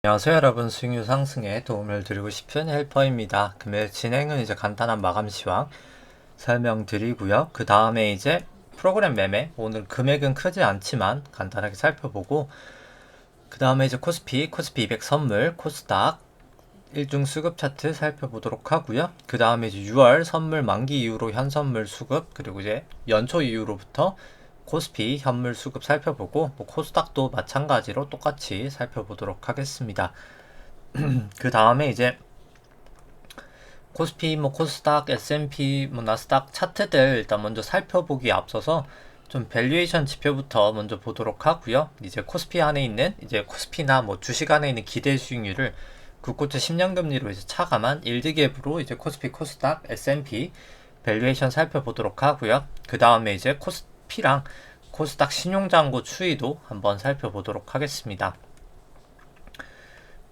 안녕하세요 여러분, 수익률 상승에 도움을 드리고 싶은 헬퍼입니다. 금일 진행은 이제 간단한 마감 시황 설명드리고요. 그 다음에 이제 프로그램 매매, 오늘 금액은 크지 않지만 간단하게 살펴보고, 그 다음에 이제 코스피 200 선물, 코스닥 일중 수급 차트 살펴보도록 하고요. 그 다음에 이제 6월 선물 만기 이후로 현선물 수급, 그리고 이제 연초 이후로부터 코스피 현물 수급 살펴보고, 코스닥도 마찬가지로 똑같이 살펴보도록 하겠습니다. 그 다음에 이제 코스피, 코스닥, S&P, 나스닥 차트들 일단 먼저 살펴보기에 앞서서 좀 밸류에이션 지표부터 먼저 보도록 하고요. 이제 코스피 안에 있는, 이제 코스피나 주식 안에 있는 기대 수익률을 국고채 10년 금리로 이제 차감한 일드갭으로 이제 코스피, 코스닥, S&P 밸류에이션 살펴보도록 하고요. 그 다음에 이제 코스피랑 코스닥 신용잔고 추이도 한번 살펴보도록 하겠습니다.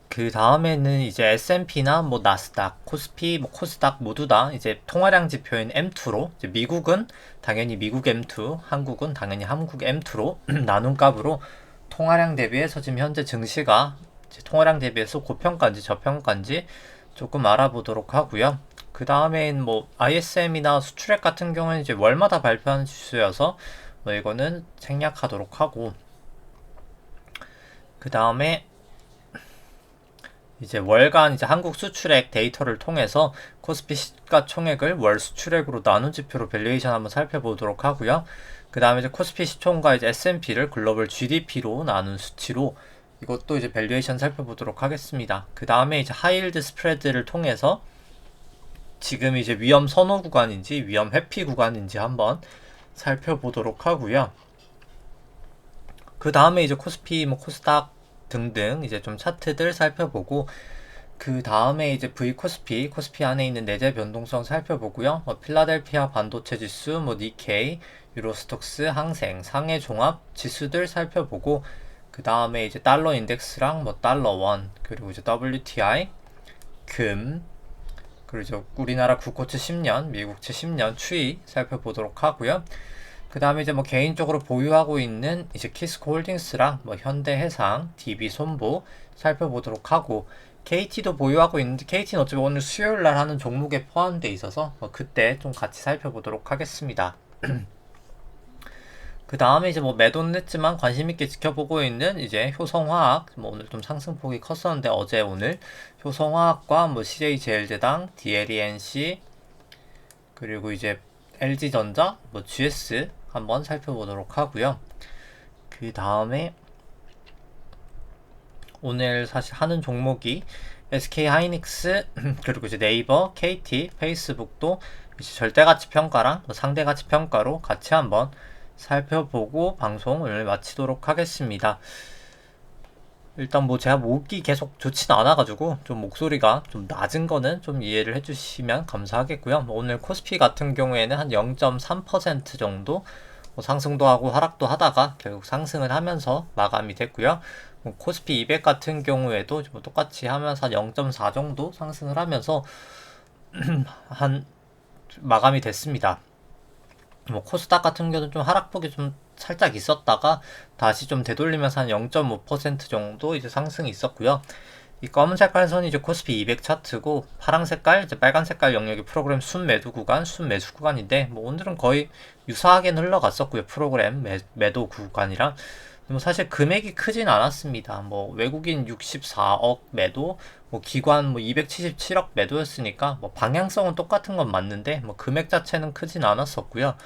그 다음에는 이제 S&P나 나스닥, 코스피, 코스닥 모두 다 이제 통화량 지표인 M2로, 이제 미국은 당연히 미국 M2, 한국은 당연히 한국 M2로 나눈 값으로 통화량 대비해서 지금 현재 증시가 통화량 대비해서 고평가인지 저평가인지 조금 알아보도록 하고요. 그 다음엔 ISM이나 수출액 같은 경우는 이제 월마다 발표하는 지수여서 이거는 생략하도록 하고, 그 다음에 이제 월간 이제 한국 수출액 데이터를 통해서 코스피 시가총액을 월 수출액으로 나눈 지표로 밸류에이션 한번 살펴보도록 하고요. 그 다음에 이제 코스피 시총과 이제 S&P를 글로벌 GDP로 나눈 수치로 이것도 이제 밸류에이션 살펴보도록 하겠습니다. 그 다음에 이제 하이힐드 스프레드를 통해서 지금 이제 위험 선호 구간인지 위험 회피 구간인지 한번 살펴보도록 하고요. 그 다음에 이제 코스피, 코스닥 등등 이제 좀 차트들 살펴보고, 그 다음에 이제 코스피 안에 있는 내재 변동성 살펴보고요. 필라델피아 반도체 지수, 니케이, 유로스톡스, 항생, 상해 종합 지수들 살펴보고, 그 다음에 이제 달러 인덱스랑 달러 원, 그리고 이제 WTI, 금, 그리고 이제 우리나라 국고채 10년, 미국채 10년 추이 살펴보도록 하고요. 그 다음에 이제 개인적으로 보유하고 있는 이제 키스코 홀딩스랑 현대해상, DB손보 살펴보도록 하고, KT도 보유하고 있는데 KT는 어차피 오늘 수요일날 하는 종목에 포함되어 있어서 그때 좀 같이 살펴보도록 하겠습니다. 그 다음에 이제 매도는 했지만 관심있게 지켜보고 있는 이제 효성화학, 오늘 좀 상승폭이 컸었는데 어제 오늘 효성화학과 CJ제일제당, DLENC, 그리고 이제 LG전자, GS 한번 살펴보도록 하고요. 그 다음에 오늘 사실 하는 종목이 SK하이닉스, 그리고 이제 네이버, KT, 페이스북도 이제 절대가치 평가랑 상대가치 평가로 같이 한번 살펴보고 방송을 마치도록 하겠습니다. 일단 제가 목이 계속 좋지는 않아가지고 좀 목소리가 좀 낮은 거는 좀 이해를 해주시면 감사하겠고요. 오늘 코스피 같은 경우에는 한 0.3% 정도 상승도 하고 하락도 하다가 결국 상승을 하면서 마감이 됐고요. 코스피 200 같은 경우에도 똑같이 하면서 한 0.4 정도 상승을 하면서 한 마감이 됐습니다. 코스닥 같은 경우는 좀 하락폭이 좀 살짝 있었다가 다시 좀 되돌리면서 한 0.5% 정도 이제 상승이 있었고요. 이 검은 색깔 선이 이제 코스피 200 차트고, 파란 색깔, 이제 빨간 색깔 영역이 프로그램 순매도 구간, 순매수 구간인데, 오늘은 거의 유사하게 흘러갔었고요. 프로그램 매도 구간이랑. 사실 금액이 크진 않았습니다. 외국인 64억 매도, 기관 277억 매도였으니까, 방향성은 똑같은 건 맞는데, 금액 자체는 크진 않았었고요.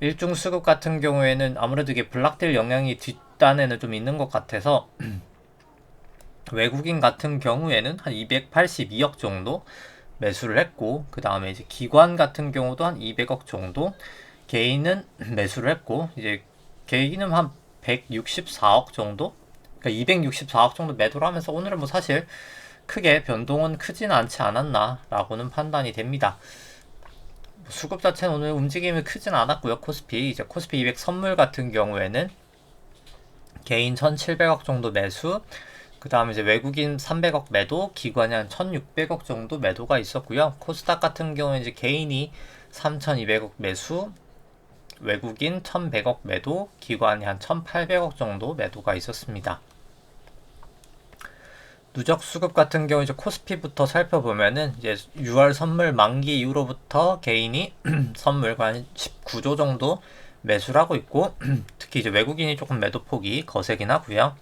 일중 수급 같은 경우에는 아무래도 이게 블락딜 영향이 뒷단에는 좀 있는 것 같아서, 외국인 같은 경우에는 한 282억 정도 매수를 했고, 그 다음에 이제 기관 같은 경우도 한 200억 정도, 개인은 매수를 했고, 이제 개인은 한 164억 정도? 그러니까 264억 정도 매도를 하면서 오늘은 사실 크게 변동은 크진 않지 않았나 라고는 판단이 됩니다. 수급 자체는 오늘 움직임이 크진 않았고요. 이제 코스피 200 선물 같은 경우에는 개인 1,700억 정도 매수, 그 다음에 이제 외국인 300억 매도, 기관이 한 1,600억 정도 매도가 있었고요. 코스닥 같은 경우는 이제 개인이 3,200억 매수, 외국인 1,100억 매도, 기관이 한 1,800억 정도 매도가 있었습니다. 누적 수급 같은 경우 이제 코스피부터 살펴보면은 이제 6월 선물 만기 이후로부터 개인이 선물 한 19조 정도 매수를 하고 있고 특히 이제 외국인이 조금 매도 폭이 거세긴 하고요.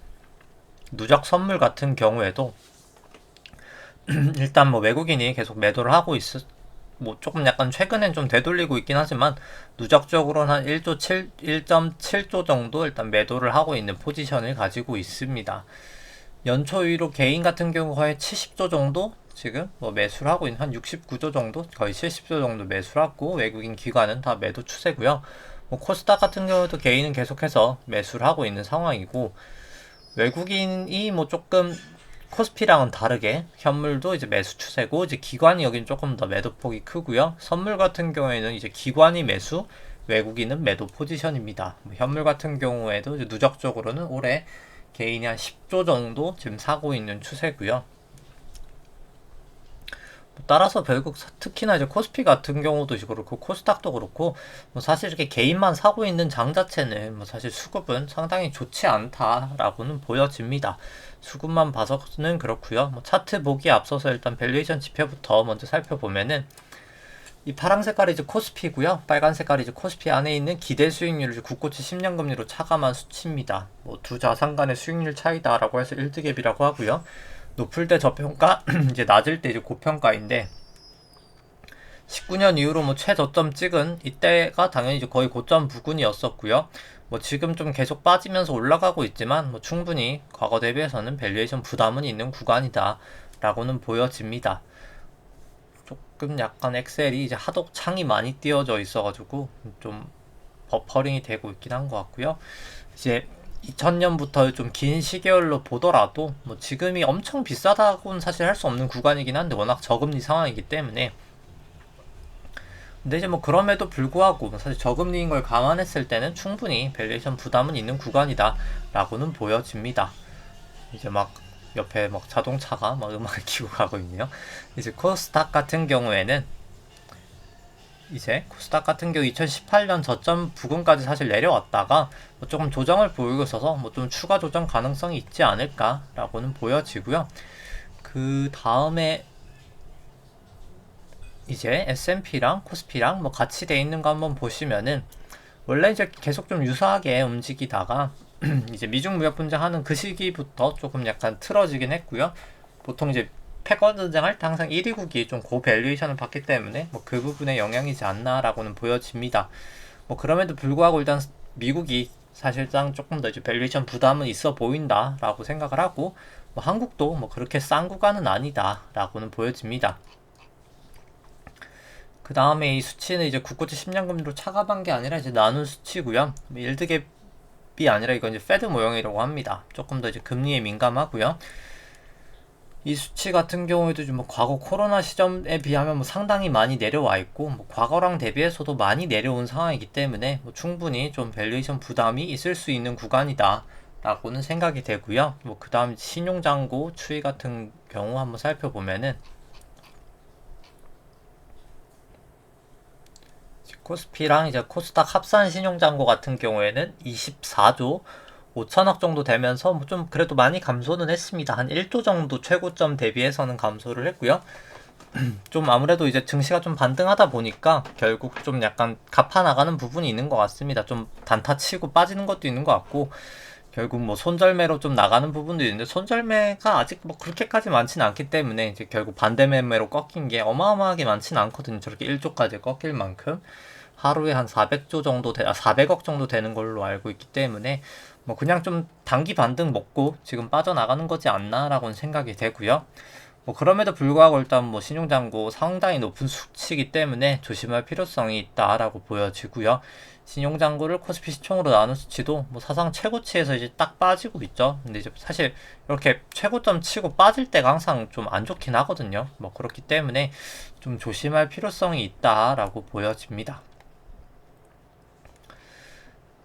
누적 선물 같은 경우에도 일단 뭐 외국인이 계속 매도를 하고 뭐 조금 약간 최근엔 좀 되돌리고 있긴 하지만 누적적으로는 한 1.7조 정도 일단 매도를 하고 있는 포지션을 가지고 있습니다. 연초이로 개인 같은 경우 거의 70조 정도 지금 뭐 매수를 하고 있는 한 69조 정도 거의 70조 정도 매수를 하고 외국인 기관은 다 매도 추세고요. 뭐 코스닥 같은 경우도 개인은 계속해서 매수를 하고 있는 상황이고 외국인이 뭐 조금 코스피랑은 다르게 현물도 이제 매수 추세고 이제 기관이 여긴 조금 더 매도 폭이 크고요. 선물 같은 경우에는 이제 기관이 매수, 외국인은 매도 포지션입니다. 뭐 현물 같은 경우에도 이제 누적적으로는 올해 개인이 한 10조 정도 지금 사고 있는 추세고요. 따라서 결국 특히나 이제 코스피 같은 경우도 그렇고 코스닥도 그렇고 뭐 사실 이렇게 개인만 사고 있는 장 자체는 뭐 사실 수급은 상당히 좋지 않다라고는 보여집니다. 수급만 봐서는 그렇고요. 뭐 차트 보기에 앞서서 일단 밸류에이션 지표부터 먼저 살펴보면은 이 파란 색깔이 이제 코스피고요. 빨간 색깔이 이제 코스피 안에 있는 기대 수익률을 국고치 10년 금리로 차감한 수치입니다. 뭐 두 자산 간의 수익률 차이다라고 해서 1득갭이라고 하고요. 높을 때 저평가, 이제 낮을 때 이제 고평가인데 19년 이후로 뭐 최저점 찍은 이때가 당연히 이제 거의 고점 부근이었었고요. 뭐 지금 좀 계속 빠지면서 올라가고 있지만 뭐 충분히 과거 대비해서는 밸류에이션 부담은 있는 구간이다라고는 보여집니다. 조금 약간 엑셀이 이제 하도 창이 많이 띄어져 있어가지고 좀 버퍼링이 되고 있긴 한 것 같고요. 이제 2000년부터 좀 긴 시계열로 보더라도 뭐 지금이 엄청 비싸다고는 사실 할 수 없는 구간이긴 한데 워낙 저금리 상황이기 때문에 근데 이제 뭐 그럼에도 불구하고 사실 저금리인 걸 감안했을 때는 충분히 밸류에이션 부담은 있는 구간이다 라고는 보여집니다. 이제 막 옆에 막 자동차가 막 음악을 키고 가고 있네요. 이제 코스닥 같은 경우에는 이제 코스닥 같은 경우 2018년 저점 부근까지 사실 내려왔다가 뭐 조금 조정을 보이고 있어서 뭐 좀 추가 조정 가능성이 있지 않을까라고는 보여지고요. 그 다음에 이제 S&P랑 코스피랑 뭐 같이 돼 있는 거 한번 보시면은 원래 이제 계속 좀 유사하게 움직이다가 이제 미중 무역 분쟁하는 그 시기부터 조금 약간 틀어지긴 했고요. 보통 이제 패권 전쟁할 때 항상 1위국이 좀 고밸류에이션을 받기 때문에 뭐 그 부분에 영향이지 않나라고는 보여집니다. 뭐 그럼에도 불구하고 일단 미국이 사실상 조금 더 이제 밸류에이션 부담은 있어 보인다라고 생각을 하고 뭐 한국도 뭐 그렇게 싼 구간은 아니다라고는 보여집니다. 그 다음에 이 수치는 이제 국고채 10년 금리로 차감한 게 아니라 이제 나눈 수치고요. 일드갭이 아니라 이건 이제 페드 모형이라고 합니다. 조금 더 이제 금리에 민감하고요. 이 수치 같은 경우에도 좀 뭐 과거 코로나 시점에 비하면 뭐 상당히 많이 내려와 있고 뭐 과거랑 대비해서도 많이 내려온 상황이기 때문에 뭐 충분히 좀 밸류에이션 부담이 있을 수 있는 구간이다 라고는 생각이 되고요. 뭐 그 다음 신용잔고 추이 같은 경우 한번 살펴보면은 코스피랑 이제 코스닥 합산 신용잔고 같은 경우에는 24조 5천억 정도 되면서 뭐 좀 그래도 많이 감소는 했습니다. 한 1조 정도 최고점 대비해서는 감소를 했고요. 좀 아무래도 이제 증시가 좀 반등하다 보니까 결국 좀 약간 갚아 나가는 부분이 있는 것 같습니다. 좀 단타 치고 빠지는 것도 있는 것 같고 결국 뭐 손절매로 좀 나가는 부분도 있는데 손절매가 아직 뭐 그렇게까지 많지는 않기 때문에 이제 결국 반대 매매로 꺾인 게 어마어마하게 많지는 않거든요. 저렇게 1조까지 꺾일 만큼 하루에 한 400조 정도 400억 정도 되는 걸로 알고 있기 때문에 뭐 그냥 좀 단기 반등 먹고 지금 빠져나가는 거지 않나라고는 생각이 되고요. 뭐 그럼에도 불구하고 일단 뭐 신용잔고 상당히 높은 수치이기 때문에 조심할 필요성이 있다라고 보여지고요. 신용잔고를 코스피 시총으로 나눈 수치도 뭐 사상 최고치에서 이제 딱 빠지고 있죠. 근데 이제 사실 이렇게 최고점 치고 빠질 때가 항상 좀 안 좋긴 하거든요. 뭐 그렇기 때문에 좀 조심할 필요성이 있다라고 보여집니다.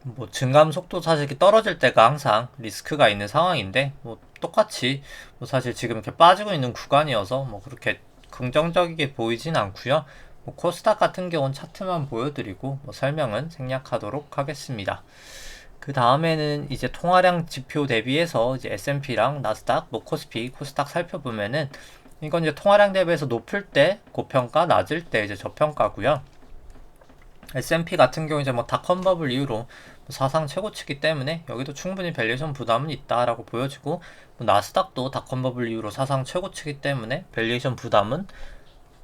뭐 증감 속도 사실 이렇게 떨어질 때가 항상 리스크가 있는 상황인데 뭐 똑같이 뭐 사실 지금 이렇게 빠지고 있는 구간이어서 뭐 그렇게 긍정적이게 보이진 않고요. 뭐 코스닥 같은 경우는 차트만 보여드리고 뭐 설명은 생략하도록 하겠습니다. 그 다음에는 이제 통화량 지표 대비해서 이제 S&P랑 나스닥, 뭐 코스피, 코스닥 살펴보면은 이건 이제 통화량 대비해서 높을 때 고평가, 낮을 때 이제 저평가고요. S&P 같은 경우 이제 뭐 닷컴 버블 이후로 사상 최고치기 때문에 여기도 충분히 밸류에이션 부담은 있다라고 보여지고, 뭐 나스닥도 닷컴 버블 이후로 사상 최고치기 때문에 밸류에이션 부담은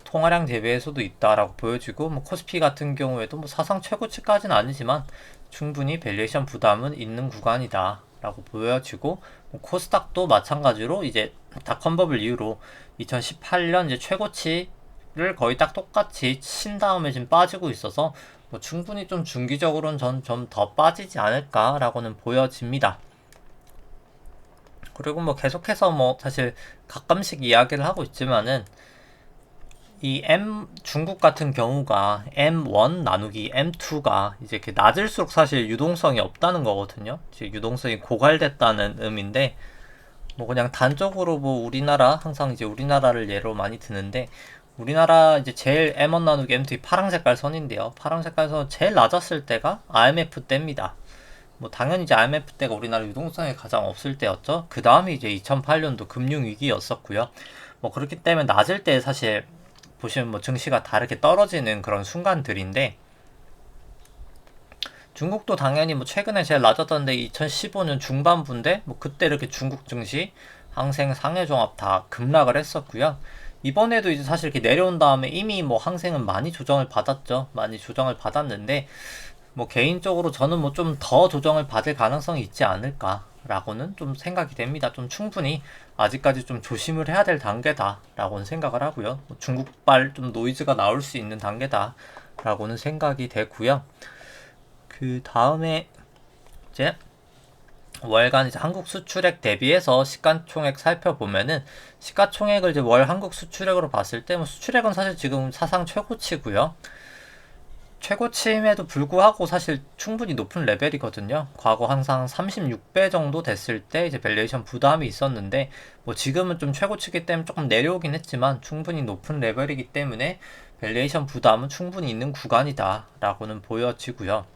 통화량 대비해서도 있다라고 보여지고, 뭐 코스피 같은 경우에도 뭐 사상 최고치까지는 아니지만 충분히 밸류에이션 부담은 있는 구간이다 라고 보여지고, 뭐 코스닥도 마찬가지로 이제 닷컴 버블 이후로 2018년 이제 최고치를 거의 딱 똑같이 친 다음에 지금 빠지고 있어서 뭐 충분히 좀 중기적으로는 전 좀 더 빠지지 않을까라고는 보여집니다. 그리고 뭐 계속해서 뭐 사실 가끔씩 이야기를 하고 있지만은 이 중국 같은 경우가 M1 나누기 M2가 이제 이렇게 낮을수록 사실 유동성이 없다는 거거든요. 이제 유동성이 고갈됐다는 의미인데, 뭐 그냥 단적으로 뭐 우리나라, 항상 이제 우리나라를 예로 많이 드는데, 우리나라 이제 제일 M1 나누기 M2 파랑 색깔 선인데요. 파랑 색깔 선 제일 낮았을 때가 IMF 때입니다. 뭐 당연히 이제 IMF 때가 우리나라 유동성이 가장 없을 때였죠. 그 다음이 이제 2008년도 금융위기였었고요. 뭐 그렇기 때문에 낮을 때 사실 보시면 뭐 증시가 다르게 떨어지는 그런 순간들인데, 중국도 당연히 뭐 최근에 제일 낮았던데 2015년 중반부인데, 뭐 그때 이렇게 중국 증시, 항생, 상해종합 다 급락을 했었고요. 이번에도 이제 사실 이렇게 내려온 다음에 이미 뭐 항생은 많이 조정을 받았죠. 많이 조정을 받았는데, 뭐 개인적으로 저는 뭐 좀 더 조정을 받을 가능성이 있지 않을까라고는 좀 생각이 됩니다. 좀 충분히 아직까지 좀 조심을 해야 될 단계다라고는 생각을 하고요. 뭐 중국발 좀 노이즈가 나올 수 있는 단계다라고는 생각이 되고요. 그 다음에 이제 월간 이제 한국 수출액 대비해서 시가총액 살펴보면은, 시가총액을 이제 월 한국 수출액으로 봤을 때 뭐 수출액은 사실 지금 사상 최고치고요. 최고치임에도 불구하고 사실 충분히 높은 레벨이거든요. 과거 항상 36배 정도 됐을 때 이제 밸류에이션 부담이 있었는데, 뭐 지금은 좀 최고치기 때문에 조금 내려오긴 했지만 충분히 높은 레벨이기 때문에 밸류에이션 부담은 충분히 있는 구간이다 라고는 보여지고요.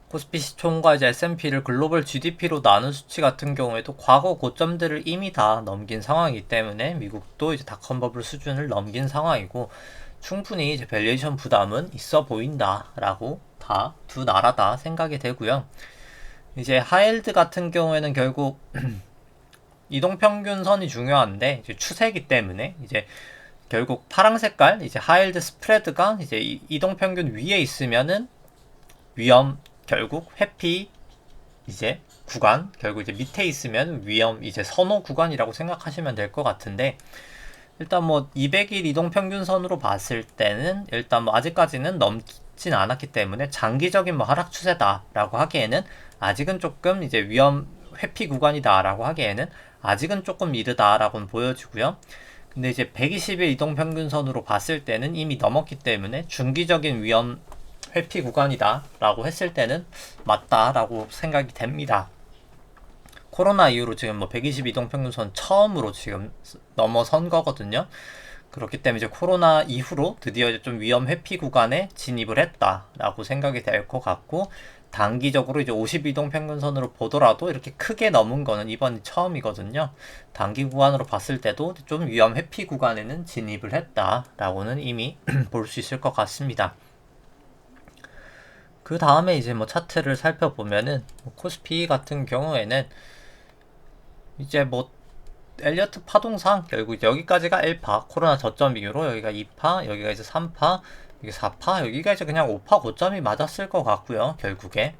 코스피 시총과 이제 S&P를 글로벌 GDP로 나눈 수치 같은 경우에도 과거 고점들을 이미 다 넘긴 상황이기 때문에 미국도 이제 닷컴 버블 수준을 넘긴 상황이고, 충분히 이제 밸류에이션 부담은 있어 보인다라고 다 두 나라 다 생각이 되고요. 이제 하이힐드 같은 경우에는 결국 이동평균선이 중요한데, 이제 추세이기 때문에 이제 결국 파랑 색깔 이제 하이힐드 스프레드가 이제 이동평균 위에 있으면은 위험, 결국 회피 이제 구간, 결국 이제 밑에 있으면 위험 이제 선호 구간이라고 생각하시면 될 것 같은데, 일단 뭐 200일 이동평균선으로 봤을 때는 일단 뭐 아직까지는 넘진 않았기 때문에 장기적인 뭐 하락 추세다라고 하기에는 아직은 조금 이제 위험 회피 구간이다라고 하기에는 아직은 조금 이르다라고는 보여지고요. 근데 이제 120일 이동평균선으로 봤을 때는 이미 넘었기 때문에 중기적인 위험 회피 구간이다라고 했을 때는 맞다라고 생각이 됩니다. 코로나 이후로 지금 뭐 120 이동평균선 처음으로 지금 넘어선 거거든요. 그렇기 때문에 이제 코로나 이후로 드디어 이제 좀 위험 회피 구간에 진입을 했다라고 생각이 될 것 같고, 단기적으로 이제 50 이동평균선으로 보더라도 이렇게 크게 넘은 거는 이번이 처음이거든요. 단기 구간으로 봤을 때도 좀 위험 회피 구간에는 진입을 했다라고는 이미 볼 수 있을 것 같습니다. 그 다음에 이제 뭐 차트를 살펴보면은 코스피 같은 경우에는 이제 뭐 엘리어트 파동상 결국 이제 여기까지가 1파 코로나 저점 이후로 여기가 2파, 여기가 이제 3파, 여기 4파, 여기가 이제 그냥 5파 고점이 맞았을 것 같고요. 결국에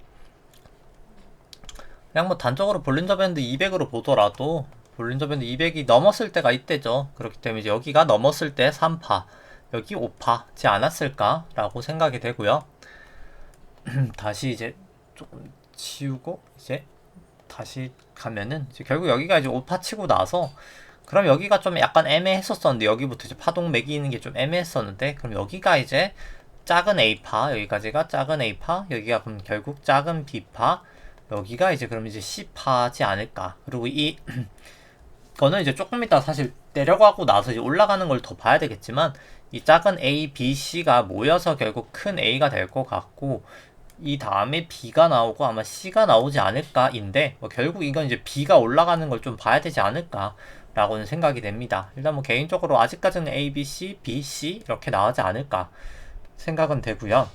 그냥 뭐 단적으로 볼린저 밴드 200으로 보더라도 볼린저 밴드 200이 넘었을 때가 이때죠. 그렇기 때문에 이제 여기가 넘었을 때 3파, 여기 5파지 않았을까라고 생각이 되고요. 다시 이제 조금 지우고 이제 다시 가면은 이제 결국 여기가 이제 5파 치고 나서, 그럼 여기가 좀 약간 애매했었는데 여기부터 이제 파동 매기는 게 좀 애매했었는데, 그럼 여기가 이제 작은 A파, 여기까지가 작은 A파, 여기가 그럼 결국 작은 B파, 여기가 이제 그럼 이제 C파지 않을까. 그리고 이 거는 이제 조금 이따 사실 내려가고 나서 이제 올라가는 걸 더 봐야 되겠지만, 이 작은 A, B, C가 모여서 결국 큰 A가 될 것 같고, 이 다음에 B가 나오고 아마 C가 나오지 않을까인데 뭐 결국 이건 이제 B가 올라가는 걸 좀 봐야 되지 않을까 라고는 생각이 됩니다. 일단 뭐 개인적으로 아직까지는 A, B, C, B, C 이렇게 나오지 않을까 생각은 되고요.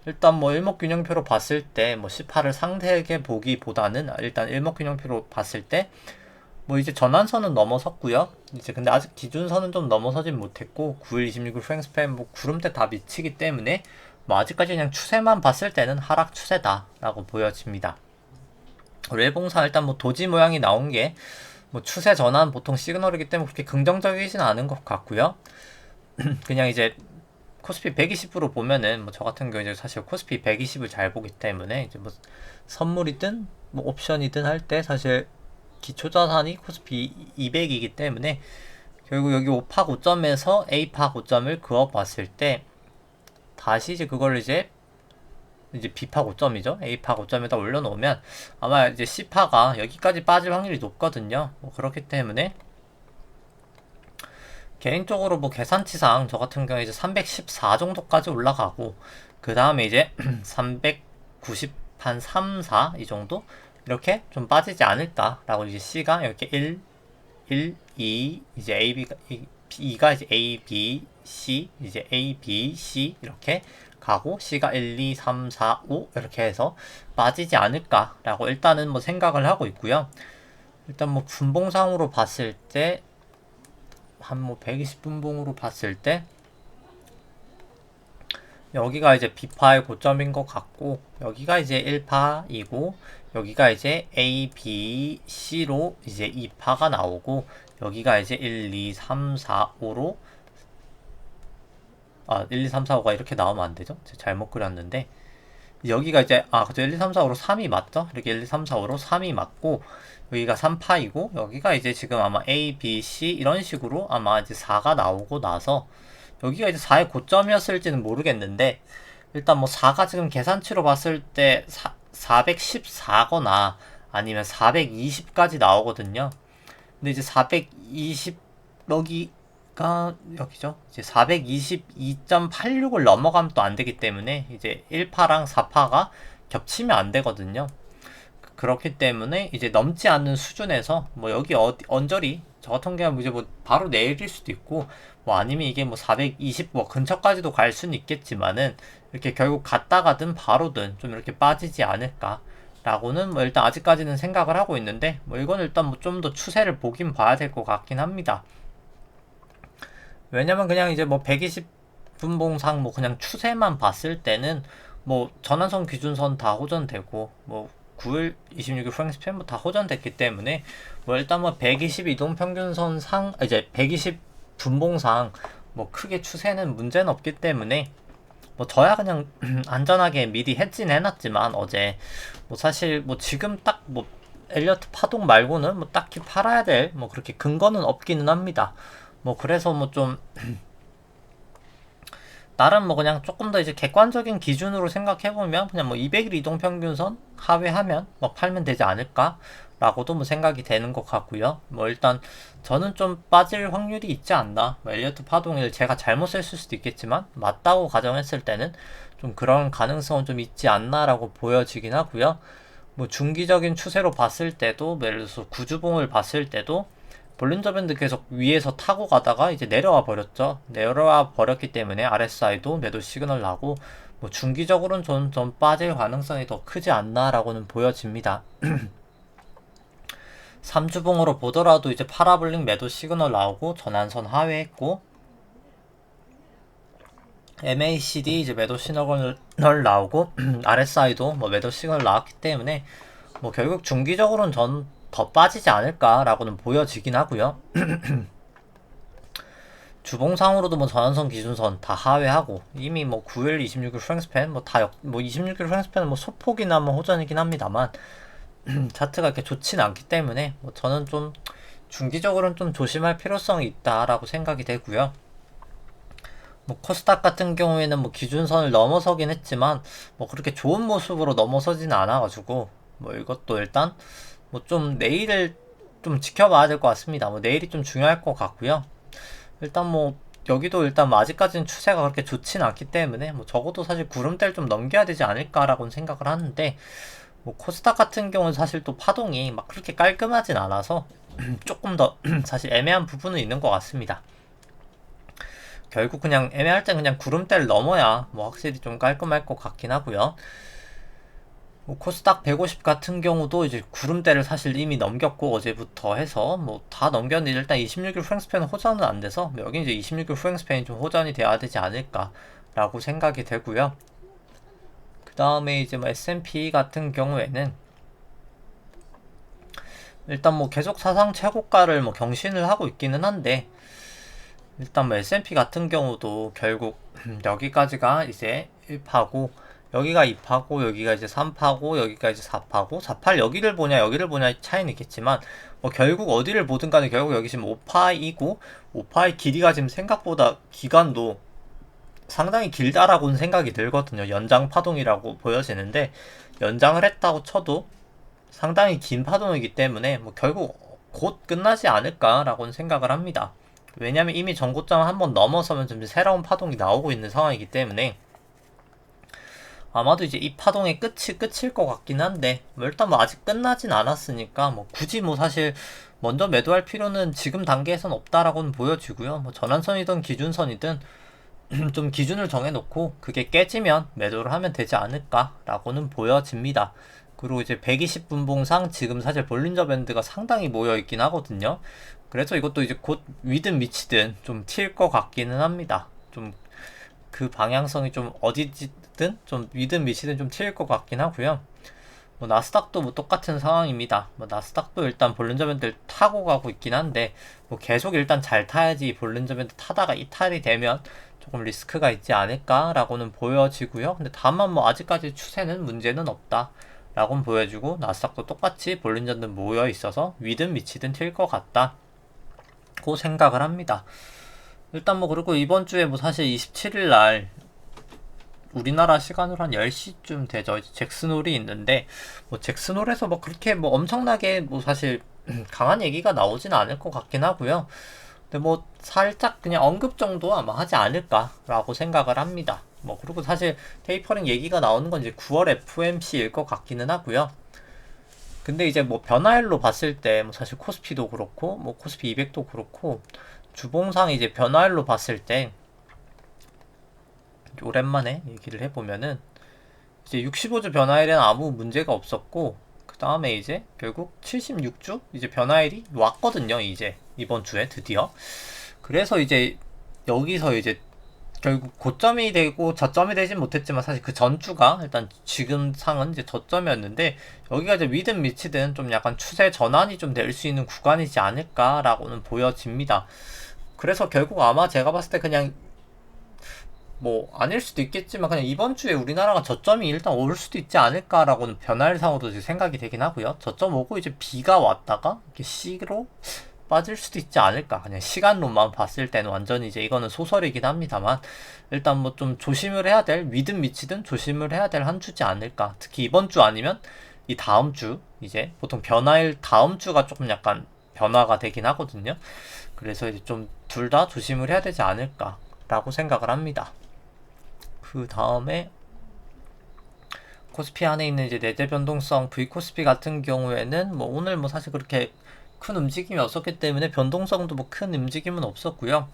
일단 뭐 일목균형표로 봤을 때 뭐 18을 상대에게 보기보다는 일단 일목균형표로 봤을 때 뭐 이제 전환선은 넘어섰고요. 이제 근데 아직 기준선은 좀 넘어서진 못했고 9일 26일 프랭스팬 뭐 구름대 다 미치기 때문에 뭐 아직까지 그냥 추세만 봤을 때는 하락 추세다라고 보여집니다. 일봉상 일단 뭐 도지 모양이 나온 게 뭐 추세 전환 보통 시그널이기 때문에 그렇게 긍정적이진 않은 것 같고요. 그냥 이제 코스피 120으로 보면은 뭐 저 같은 경우 이제 사실 코스피 120을 잘 보기 때문에 이제 뭐 선물이든 뭐 옵션이든 할 때 사실 기초자산이 코스피 200이기 때문에 결국 여기 5파 고점에서 A파 고점을 그어봤을 때 다시 이제 그걸 이제 B파 고점이죠. A파 고점에다 올려놓으면 아마 이제 C파가 여기까지 빠질 확률이 높거든요. 뭐 그렇기 때문에 개인적으로 뭐 계산치상 저 같은 경우에 이제 314 정도까지 올라가고 그 다음에 이제 390 한 3, 4 이 정도 이렇게 좀 빠지지 않을까라고 이제 C가 이렇게 1, 2 이제 B가 이제 A, B, C 이제 A, B, C 이렇게 가고 C가 1, 2, 3, 4, 5 이렇게 해서 빠지지 않을까라고 일단은 뭐 생각을 하고 있고요. 일단 뭐 분봉상으로 봤을 때 한 뭐 120분봉으로 봤을 때 여기가 이제 B파의 고점인 것 같고 여기가 이제 1파이고 여기가 이제 A, B, C로 이제 2파가 나오고 여기가 이제 1, 2, 3, 4, 5로 1, 2, 3, 4, 5가 이렇게 나오면 안 되죠? 제가 잘못 그렸는데 여기가 이제 그죠 1, 2, 3, 4, 5로 3이 맞죠? 이렇게 1, 2, 3, 4, 5로 3이 맞고 여기가 3파이고 여기가 이제 지금 아마 A, B, C 이런 식으로 아마 이제 4가 나오고 나서 여기가 이제 4의 고점이었을지는 모르겠는데 일단 뭐 4가 지금 계산치로 봤을 때 414거나 아니면 420까지 나오거든요. 근데 이제 420 여기죠. 이제 422.86을 넘어가면 또 안 되기 때문에 이제 1파랑 4파가 겹치면 안 되거든요. 그렇기 때문에 이제 넘지 않는 수준에서 뭐 여기 언저리 저 같은 경우는 이제 뭐 바로 내릴 수도 있고 뭐 아니면 이게 뭐 420 뭐 근처까지도 갈 수는 있겠지만은 이렇게 결국 갔다가든 바로든 좀 이렇게 빠지지 않을까 라고는 뭐 일단 아직까지는 생각을 하고 있는데 뭐 이건 일단 뭐 좀 더 추세를 보긴 봐야 될 것 같긴 합니다. 왜냐면 그냥 이제 뭐 120분봉상 뭐 그냥 추세만 봤을 때는 뭐 전환선 기준선 다 호전되고 뭐 9일 26일 프랭스팬 다 호전됐기 때문에 뭐 일단 뭐 120 이동평균선 상 이제 120 분봉상 뭐 크게 추세는 문제는 없기 때문에 뭐 저야 그냥 안전하게 미리 해진 해놨지만 어제 뭐 사실 뭐 지금 딱 뭐 엘리어트 파동 말고는 뭐 딱히 팔아야 될 뭐 그렇게 근거는 없기는 합니다. 뭐 그래서 뭐 좀 나름 뭐 그냥 조금 더 이제 객관적인 기준으로 생각해보면 그냥 뭐 200일 이동평균선 하회하면 뭐 팔면 되지 않을까 라고도 뭐 생각이 되는 것 같고요. 뭐 일단 저는 좀 빠질 확률이 있지 않나. 뭐 엘리어트 파동을 제가 잘못 썼을 수도 있겠지만 맞다고 가정했을 때는 좀 그런 가능성은 좀 있지 않나 라고 보여지긴 하고요. 뭐 중기적인 추세로 봤을 때도 예를 들어서 구주봉을 봤을 때도 볼린저 밴드 계속 위에서 타고 가다가 이제 내려와 버렸죠. 내려와 버렸기 때문에 RSI도 매도 시그널 나고 뭐 중기적으로는 좀 빠질 가능성이 더 크지 않나라고는 보여집니다. 3주봉으로 보더라도 이제 파라블릭 매도 시그널 나오고 전환선 하회했고 MACD 이제 매도 시그널 나오고 RSI도 뭐 매도 시그널 나왔기 때문에 뭐 결국 중기적으로는 전 더 빠지지 않을까라고는 보여지긴 하고요. 주봉상으로도 뭐 전환선 기준선 다 하회하고 이미 뭐 9일 26일 프랭스팬 뭐 26일 프랭스팬은 뭐 소폭이나 뭐 호전이긴 합니다만 차트가 이렇게 좋지는 않기 때문에 뭐 저는 좀 중기적으로는 좀 조심할 필요성이 있다라고 생각이 되고요. 뭐 코스닥 같은 경우에는 뭐 기준선을 넘어서긴 했지만 뭐 그렇게 좋은 모습으로 넘어서지는 않아가지고 뭐 이것도 일단 뭐 좀 내일을 좀 지켜봐야 될 것 같습니다. 뭐 내일이 좀 중요할 것 같고요. 일단 뭐 여기도 일단 뭐 아직까지는 추세가 그렇게 좋진 않기 때문에 뭐 적어도 사실 구름대를 좀 넘겨야 되지 않을까라고는 생각을 하는데, 뭐 코스닥 같은 경우는 사실 또 파동이 막 그렇게 깔끔하진 않아서 조금 더 사실 애매한 부분은 있는 것 같습니다. 결국 그냥 애매할 땐 그냥 구름대를 넘어야 뭐 확실히 좀 깔끔할 것 같긴 하고요. 뭐 코스닥 150 같은 경우도 이제 구름대를 사실 이미 넘겼고 어제부터 해서 뭐 다 넘겼는데 일단 26일 프랭스팬 호전은 안 돼서 여기 이제 26일 프랭스팬이 좀 호전이 돼야 되지 않을까라고 생각이 되고요. 그 다음에 이제 뭐 S&P 같은 경우에는 일단 뭐 계속 사상 최고가를 뭐 경신을 하고 있기는 한데, 일단 뭐 S&P 같은 경우도 결국 여기까지가 이제 1파고 여기가 2파고 여기가 이제 3파고 여기가 이제 4파고 4팔 여기를 보냐 여기를 보냐 차이는 있겠지만 뭐 결국 어디를 보든 간에 결국 여기 지금 5파이고 5파의 길이가 지금 생각보다 기간도 상당히 길다라고는 생각이 들거든요. 연장 파동이라고 보여지는데, 연장을 했다고 쳐도 상당히 긴 파동이기 때문에 뭐 결국 곧 끝나지 않을까라고는 생각을 합니다. 왜냐면 이미 전고점 한번 넘어서면 좀 새로운 파동이 나오고 있는 상황이기 때문에 아마도 이제 이 파동의 끝이 끝일 것 같긴 한데, 뭐 일단 뭐 아직 끝나진 않았으니까 뭐 굳이 뭐 사실 먼저 매도할 필요는 지금 단계에선 없다라고는 보여지고요. 뭐 전환선이든 기준선이든 좀 기준을 정해놓고 그게 깨지면 매도를 하면 되지 않을까라고는 보여집니다. 그리고 이제 120분봉상 지금 사실 볼린저 밴드가 상당히 모여있긴 하거든요. 그래서 이것도 이제 곧 위든 미치든 좀 튈 것 같기는 합니다. 좀 그 방향성이 좀 어디든 좀 위든 미치든 좀 튈 것 같긴 하고요. 뭐 나스닥도 뭐 똑같은 상황입니다. 뭐 나스닥도 일단 볼린저 밴드를 타고 가고 있긴 한데 뭐 계속 일단 잘 타야지 볼린저 밴드 타다가 이탈이 되면 조금 리스크가 있지 않을까라고는 보여지고요. 근데 다만 뭐 아직까지 추세는 문제는 없다 라고는 보여지고, 나스닥도 똑같이 볼린저들 모여 있어서 위든 미치든 튈 것 같다고 생각을 합니다. 일단 뭐 그리고 이번 주에 뭐 사실 27일 날 우리나라 시간으로 한 10시쯤 되죠. 잭슨홀이 있는데 뭐 잭슨홀에서 뭐 그렇게 뭐 엄청나게 뭐 사실 강한 얘기가 나오진 않을 것 같긴 하고요. 근데 뭐 살짝 그냥 언급 정도 아마 하지 않을까라고 생각을 합니다. 뭐 그리고 사실 테이퍼링 얘기가 나오는 건 이제 9월 FOMC일 것 같기는 하고요. 근데 이제 뭐 변화일로 봤을 때 뭐 사실 코스피도 그렇고 뭐 코스피 200도 그렇고 주봉상 이제 변화일로 봤을 때 오랜만에 얘기를 해보면은 이제 65주 변화일에는 아무 문제가 없었고, 그 다음에 이제 결국 76주 이제 변화일이 왔거든요. 이제 이번 주에 드디어. 그래서 이제 여기서 이제 결국 고점이 되고 저점이 되진 못했지만 사실 그 전주가 일단 지금 상은 이제 저점이었는데, 여기가 이제 위든 미치든 좀 약간 추세 전환이 좀 될 수 있는 구간이지 않을까라고는 보여집니다. 그래서 결국 아마 제가 봤을 때 그냥 뭐 아닐 수도 있겠지만 그냥 이번 주에 우리나라가 저점이 일단 올 수도 있지 않을까라고는 변화일상으로도 생각이 되긴 하고요. 저점 오고 이제 B가 왔다가 이렇게 C로 빠질 수도 있지 않을까. 그냥 시간론만 봤을 때는 완전히 이제 이거는 소설이긴 합니다만, 일단 뭐 좀 조심을 해야 될, 위든 미치든 조심을 해야 될 한 주지 않을까. 특히 이번 주 아니면 이 다음 주, 이제 보통 변화일 다음 주가 조금 약간 변화가 되긴 하거든요. 그래서 이제 좀 둘 다 조심을 해야 되지 않을까라고 생각을 합니다. 그 다음에 코스피 안에 있는 이제 내재 변동성 V 코스피 같은 경우에는 뭐 오늘 뭐 사실 그렇게 큰 움직임이 없었기 때문에 변동성도 뭐 큰 움직임은 없었고요.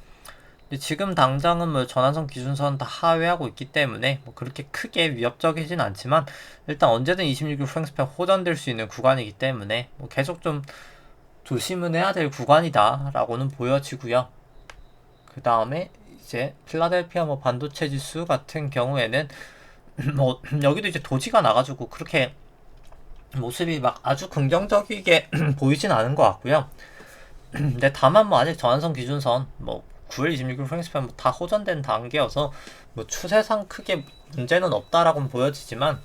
지금 당장은 뭐 전환선 기준선 다 하회하고 있기 때문에 뭐 그렇게 크게 위협적이진 않지만, 일단 언제든 26일 프랭스팬 호전될 수 있는 구간이기 때문에 뭐 계속 좀 조심은 해야 될 구간이다 라고는 보여지고요. 그 다음에 이제 필라델피아 뭐 반도체 지수 같은 경우에는 뭐 여기도 이제 도지가 나가지고 그렇게 모습이 막 아주 긍정적이게 보이진 않은 것 같고요. 근데 다만 뭐 아직 전환선 기준선 뭐 9월 26일 프랭스팬 뭐다 호전된 단계여서 뭐 추세상 크게 문제는 없다라고는 보여지지만,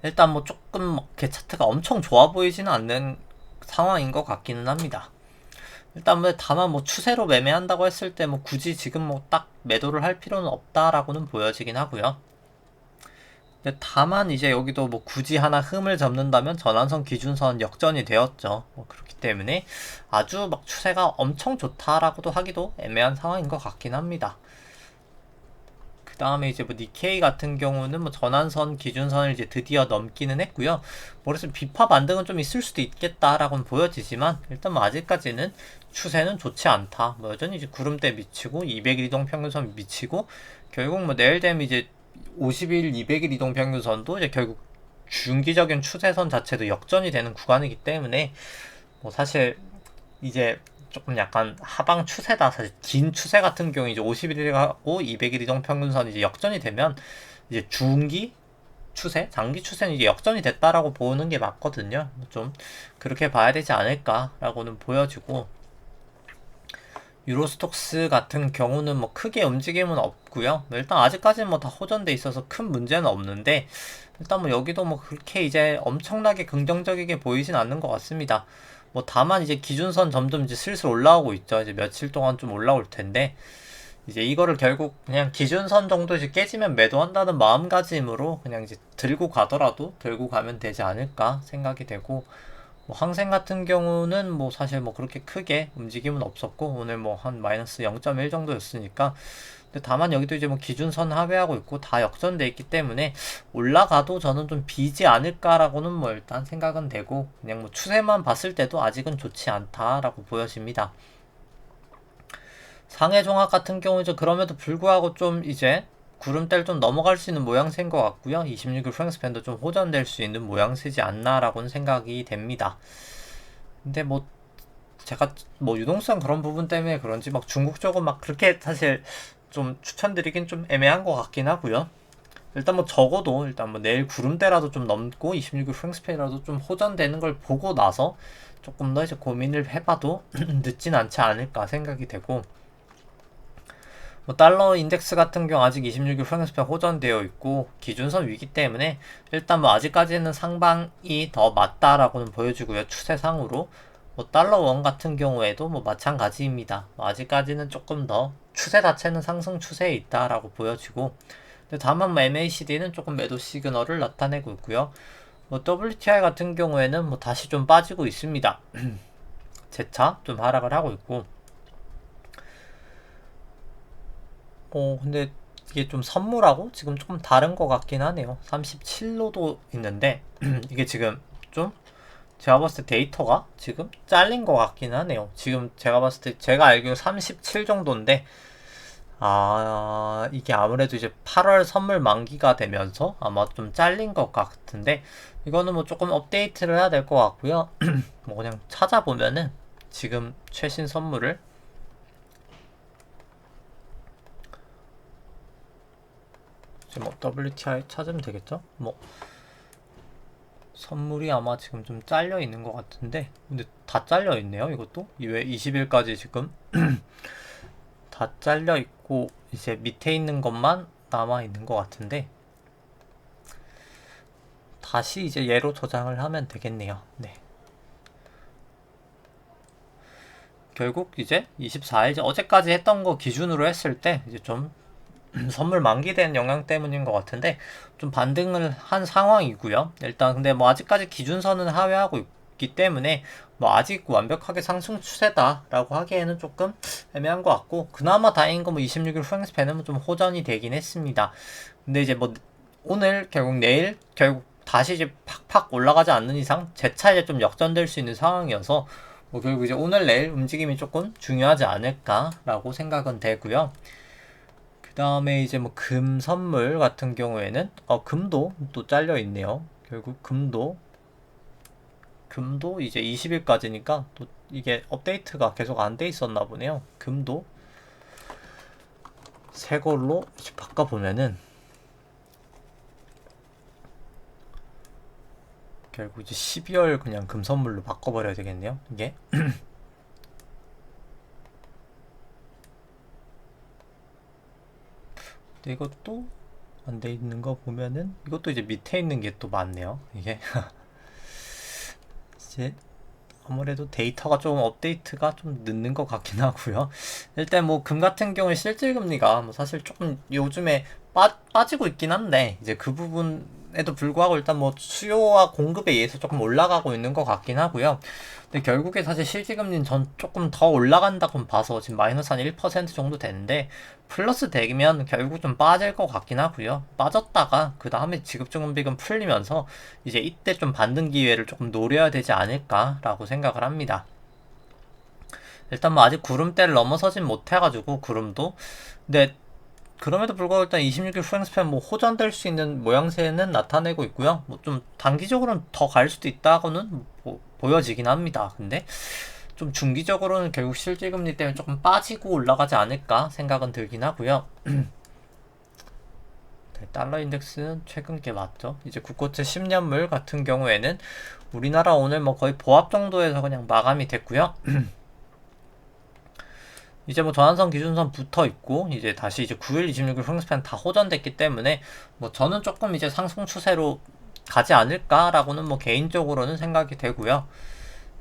일단 뭐 조금 뭐 개 차트가 엄청 좋아 보이지는 않는 상황인 것 같기는 합니다. 일단 뭐 다만 뭐 추세로 매매한다고 했을 때 뭐 굳이 지금 뭐 딱 매도를 할 필요는 없다라고는 보여지긴 하고요. 근데 다만 이제 여기도 뭐 굳이 하나 흠을 접는다면 전환선 기준선 역전이 되었죠. 뭐 그렇기 때문에 아주 막 추세가 엄청 좋다라고도 하기도 애매한 상황인 것 같긴 합니다. 그 다음에 이제 뭐 니케이 같은 경우는 뭐 전환선 기준선을 이제 드디어 넘기는 했고요. 그래서 비파 반등은 좀 있을 수도 있겠다라고는 보여지지만 일단 뭐 아직까지는 추세는 좋지 않다. 뭐 여전히 이제 구름대 미치고 200일 이동 평균선 미치고 결국 뭐 내일 되면 이제 50일, 200일 이동 평균선도 이제 결국 중기적인 추세선 자체도 역전이 되는 구간이기 때문에 뭐 사실 이제 조금 약간 하방 추세다. 사실 긴 추세 같은 경우 이제 50일하고 200일 이동 평균선이 이제 역전이 되면 이제 중기 추세, 장기 추세는 이제 역전이 됐다라고 보는 게 맞거든요. 좀 그렇게 봐야 되지 않을까라고는 보여지고 유로스톡스 같은 경우는 뭐 크게 움직임은 없고요. 일단 아직까지는 뭐 다 호전돼 있어서 큰 문제는 없는데 일단 뭐 여기도 뭐 그렇게 이제 엄청나게 긍정적이게 보이진 않는 것 같습니다. 뭐 다만 이제 기준선 점점 이제 슬슬 올라오고 있죠. 이제 며칠 동안 좀 올라올 텐데 이제 이거를 결국 그냥 기준선 정도 이제 깨지면 매도한다는 마음가짐으로 그냥 이제 들고 가더라도 들고 가면 되지 않을까 생각이 되고 뭐 항생 같은 경우는 뭐 사실 뭐 그렇게 크게 움직임은 없었고 오늘 뭐 한 마이너스 0.1 정도였으니까 근데 다만 여기도 이제 뭐 기준선 하회하고 있고 다 역전돼 있기 때문에 올라가도 저는 좀 비지 않을까라고는 뭐 일단 생각은 되고 그냥 뭐 추세만 봤을 때도 아직은 좋지 않다라고 보여집니다. 상해 종합 같은 경우 이제 그럼에도 불구하고 좀 이제 구름대를 좀 넘어갈 수 있는 모양새인 것 같고요. 26일 프랭스 밴도 좀 호전될 수 있는 모양새지 않나라고는 생각이 됩니다. 근데 뭐 제가 뭐 유동성 그런 부분 때문에 그런지 막 중국 쪽은 막 그렇게 사실 좀 추천드리긴 좀 애매한 것 같긴 하고요. 일단 뭐 적어도 일단 뭐 내일 구름대라도 좀 넘고 26일 프랭스팬이라도 좀 호전되는 걸 보고 나서 조금 더 이제 고민을 해봐도 늦진 않지 않을까 생각이 되고 뭐 달러 인덱스 같은 경우 아직 26일 프랭스팬 호전되어 있고 기준선 위기 때문에 일단 뭐 아직까지는 상방이 더 맞다라고는 보여주고요. 추세상으로 뭐 달러 원 같은 경우에도 뭐 마찬가지입니다. 뭐 아직까지는 조금 더 추세 자체는 상승 추세에 있다라고 보여지고 근데 다만 뭐 MACD는 조금 매도 시그널을 나타내고 있고요. 뭐 WTI 같은 경우에는 뭐 다시 좀 빠지고 있습니다. 재차 좀 하락을 하고 있고 근데 이게 좀 선물하고 지금 조금 다른 것 같긴 하네요. 37로도 있는데 이게 지금 좀 제가 봤을 때 데이터가 지금 잘린 것 같긴 하네요. 지금 제가 봤을 때 제가 알기로 37 정도인데 이게 아무래도 이제 8월 선물 만기가 되면서 아마 좀 잘린 것 같은데 이거는 뭐 조금 업데이트를 해야 될 것 같고요. 뭐 그냥 찾아보면은 지금 최신 선물을 지금 뭐 WTI 찾으면 되겠죠? 뭐 선물이 아마 지금 좀 잘려 있는 것 같은데 근데 다 잘려 있네요. 이것도 왜 20일까지 지금 다 잘려 있고 이제 밑에 있는 것만 남아 있는 것 같은데 다시 이제 얘로 저장을 하면 되겠네요. 네. 결국 이제 24일 어제까지 했던 거 기준으로 했을 때 이제 좀 선물 만기된 영향 때문인 것 같은데 좀 반등을 한 상황이고요. 일단 근데 뭐 아직까지 기준선은 하회하고 있기 때문에 뭐 아직 완벽하게 상승 추세다라고 하기에는 조금 애매한 것 같고 그나마 다행인 건 뭐 26일 프랭스팬은 좀 호전이 되긴 했습니다. 근데 이제 뭐 오늘 결국 내일 결국 다시 이제 팍팍 올라가지 않는 이상 재차 이제 좀 역전될 수 있는 상황이어서 뭐 결국 이제 오늘 내일 움직임이 조금 중요하지 않을까라고 생각은 되고요. 그 다음에 이제 뭐 금 선물 같은 경우에는 금도 또 잘려 있네요. 결국 금도 이제 20일까지니까 또 이게 업데이트가 계속 안 돼 있었나 보네요. 금도 새 걸로 바꿔보면은 결국 이제 12월 그냥 금 선물로 바꿔버려야 되겠네요. 이게 근데 이것도 안 돼 있는 거 보면은 이것도 이제 밑에 있는 게 또 많네요. 이게 이제 아무래도 데이터가 좀 업데이트가 좀 늦는 것 같긴 하고요. 일단 뭐 금 같은 경우에 실질금리가 뭐 사실 조금 요즘에 빠지고 있긴 한데 이제 그 부분에도 불구하고 일단 뭐 수요와 공급에 의해서 조금 올라가고 있는 것 같긴 하고요. 근데 결국에 사실 실질금리는 전 조금 더 올라간다고 봐서 지금 마이너스 한 1% 정도 되는데 플러스 되면 결국 좀 빠질 것 같긴 하고요. 빠졌다가 그 다음에 지급증금비금 풀리면서 이제 이때 좀 받는 기회를 조금 노려야 되지 않을까라고 생각을 합니다. 일단 뭐 아직 구름대를 넘어서진 못해가지고 구름도 근데 그럼에도 불구하고 일단 26일 후행스팬 뭐 호전될 수 있는 모양새는 나타내고 있고요. 뭐 좀 단기적으로는 더 갈 수도 있다고는 보여지긴 합니다. 근데 좀 중기적으로는 결국 실질금리 때문에 조금 빠지고 올라가지 않을까 생각은 들긴 하고요. 네, 달러 인덱스는 최근 게 맞죠. 이제 국고채 10년물 같은 경우에는 우리나라 오늘 뭐 거의 보합 정도에서 그냥 마감이 됐고요. 이제 뭐 전환선 기준선 붙어 있고 이제 다시 이제 9일 26일 후행스팬 다 호전됐기 때문에 뭐 저는 조금 이제 상승 추세로 가지 않을까라고는 뭐 개인적으로는 생각이 되고요.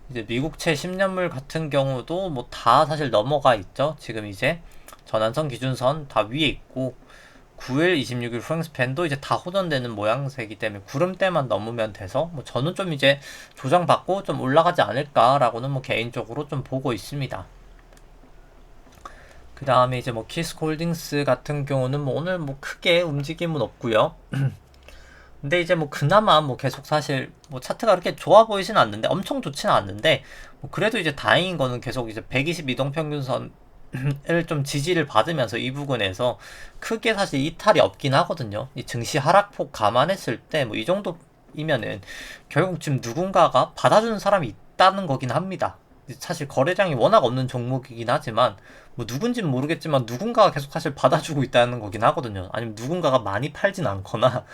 이제 미국채 10년물 같은 경우도 뭐 다 사실 넘어가 있죠. 지금 이제 전환선 기준선 다 위에 있고 9일 26일 후행스팬도 이제 다 호전되는 모양새이기 때문에 구름대만 넘으면 돼서 뭐 저는 좀 이제 조정받고 좀 올라가지 않을까라고는 뭐 개인적으로 좀 보고 있습니다. 그 다음에 이제 뭐 키스홀딩스 같은 경우는 뭐 오늘 뭐 크게 움직임은 없고요. 근데 이제 뭐 그나마 뭐 계속 사실 뭐 차트가 그렇게 좋아 보이진 않는데 엄청 좋지는 않는데 뭐 그래도 이제 다행인 거는 계속 이제 120 이동평균선을 좀 지지를 받으면서 이 부분에서 크게 사실 이탈이 없긴 하거든요. 이 증시 하락폭 감안했을 때 뭐 이 정도이면은 결국 지금 누군가가 받아주는 사람이 있다는 거긴 합니다. 사실 거래량이 워낙 없는 종목이긴 하지만 뭐 누군지는 모르겠지만 누군가가 계속 사실 받아주고 있다는 거긴 하거든요. 아니면 누군가가 많이 팔진 않거나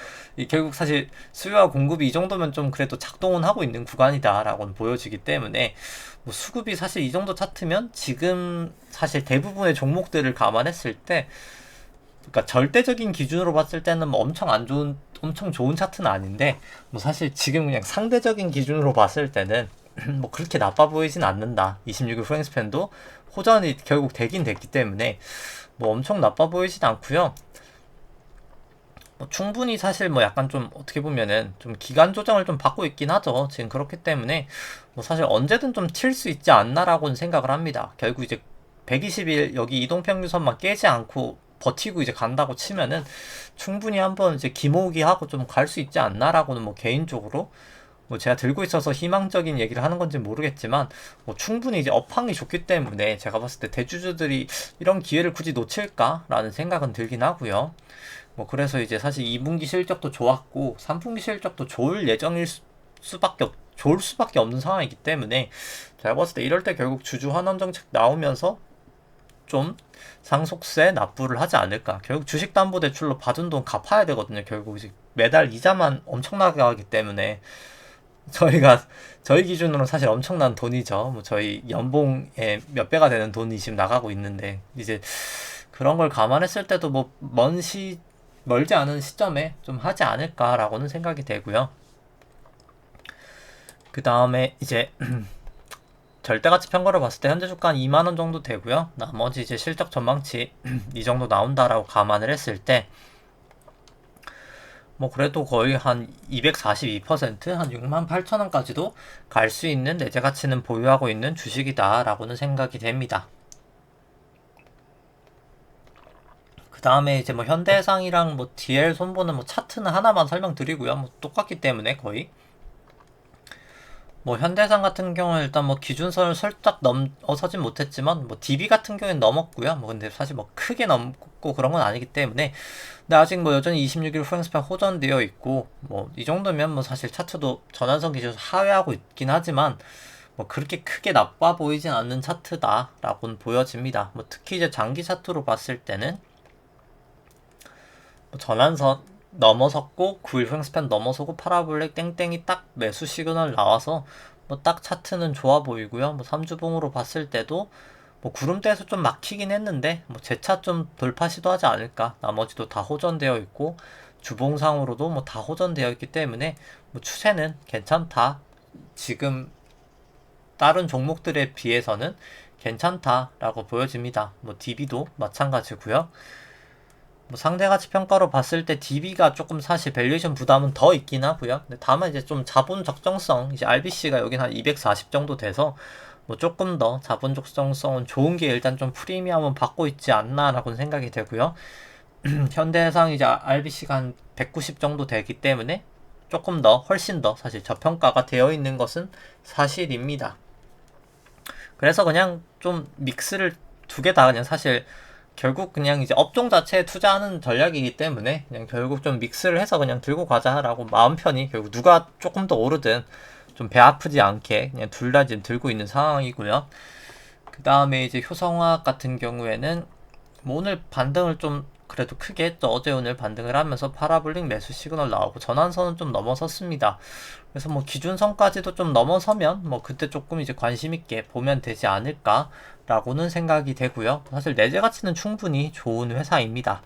결국 사실 수요와 공급이 이 정도면 좀 그래도 작동은 하고 있는 구간이다라고는 보여지기 때문에 뭐 수급이 사실 이 정도 차트면 지금 사실 대부분의 종목들을 감안했을 때 그러니까 절대적인 기준으로 봤을 때는 뭐 엄청 좋은 차트는 아닌데 뭐 사실 지금 그냥 상대적인 기준으로 봤을 때는 뭐 그렇게 나빠 보이진 않는다. 26일 후행스팬도 호전이 결국 되긴 됐기 때문에 뭐 엄청 나빠 보이진 않고요. 뭐 충분히 사실 뭐 약간 좀 어떻게 보면은 좀 기간 조정을 좀 받고 있긴 하죠. 지금 그렇기 때문에 뭐 사실 언제든 좀 칠 수 있지 않나라고는 생각을 합니다. 결국 이제 120일 여기 이동평균선만 깨지 않고 버티고 이제 간다고 치면은 충분히 한번 이제 기모으기 하고 좀 갈 수 있지 않나라고는 뭐 개인적으로 뭐 제가 들고 있어서 희망적인 얘기를 하는 건지 모르겠지만 뭐 충분히 이제 업황이 좋기 때문에 제가 봤을 때 대주주들이 이런 기회를 굳이 놓칠까라는 생각은 들긴 하고요. 뭐 그래서 이제 사실 2분기 실적도 좋았고 3분기 실적도 좋을 수밖에 없는 상황이기 때문에 제가 봤을 때 이럴 때 결국 주주 환원 정책 나오면서 좀 상속세 납부를 하지 않을까. 결국 주식담보대출로 받은 돈 갚아야 되거든요. 결국 이제 매달 이자만 엄청나게 하기 때문에 저희 기준으로 사실 엄청난 돈이죠. 뭐 저희 연봉의 몇 배가 되는 돈이 지금 나가고 있는데 이제 그런 걸 감안했을 때도 뭐 멀지 않은 시점에 좀 하지 않을까라고는 생각이 되고요. 그 다음에 이제 절대가치 평가를 봤을 때 현재 주가 한 2만 원 정도 되고요. 나머지 이제 실적 전망치 이 정도 나온다라고 감안을 했을 때 뭐 그래도 거의 한 242%, 한 6만 8천 원까지도 갈 수 있는 내재 가치는 보유하고 있는 주식이다라고는 생각이 됩니다. 그 다음에 이제 뭐 현대해상이랑 뭐 DL 손보는 뭐 차트는 하나만 설명드리고요. 뭐 똑같기 때문에 거의 뭐 현대해상 같은 경우는 일단 뭐 기준선을 살짝 넘어서진 못했지만 뭐 DB 같은 경우는 넘었고요. 뭐 근데 사실 뭐 크게 넘고 그런 건 아니기 때문에 근데 아직 뭐 여전히 26일 후행스팬 호전되어 있고 뭐 이 정도면 뭐 사실 차트도 전환선 기준에서 하회하고 있긴 하지만 뭐 그렇게 크게 나빠 보이진 않는 차트다라고는 보여집니다. 뭐 특히 이제 장기 차트로 봤을 때는 뭐 전환선 넘어섰고 9일 후행스팬 넘어서고 파라볼릭 땡땡이 딱 매수 시그널 나와서 뭐 딱 차트는 좋아 보이고요. 뭐 3주봉으로 봤을 때도 뭐 구름대에서 좀 막히긴 했는데 뭐 재차 좀 돌파 시도하지 않을까. 나머지도 다 호전되어 있고 주봉상으로도 뭐 다 호전되어 있기 때문에 뭐 추세는 괜찮다. 지금 다른 종목들에 비해서는 괜찮다라고 보여집니다. 뭐 DB도 마찬가지고요. 뭐 상대 가치 평가로 봤을 때 DB가 조금 사실 밸류에이션 부담은 더 있긴 하고요. 근데 다만 이제 좀 자본 적정성, 이제 RBC가 여긴 한 240 정도 돼서 뭐 조금 더 자본 적정성은 좋은 게 일단 좀 프리미엄은 받고 있지 않나라고는 생각이 되고요. 현대해상 이제 RBC가 한 190 정도 되기 때문에 조금 더 훨씬 더 사실 저평가가 되어 있는 것은 사실입니다. 그래서 그냥 좀 믹스를 두 개 다 그냥 사실 결국 그냥 이제 업종 자체에 투자하는 전략이기 때문에 그냥 결국 좀 믹스를 해서 그냥 들고 가자라고 마음 편히 결국 누가 조금 더 오르든 좀 배 아프지 않게 그냥 둘 다 지금 들고 있는 상황이고요. 그 다음에 이제 효성화학 같은 경우에는 뭐 오늘 반등을 좀 그래도 크게 했죠. 어제 오늘 반등을 하면서 파라블릭 매수 시그널 나오고 전환선은 좀 넘어섰습니다. 그래서 뭐 기준선까지도 좀 넘어서면 뭐 그때 조금 이제 관심 있게 보면 되지 않을까라고는 생각이 되고요. 사실 내재 가치는 충분히 좋은 회사입니다.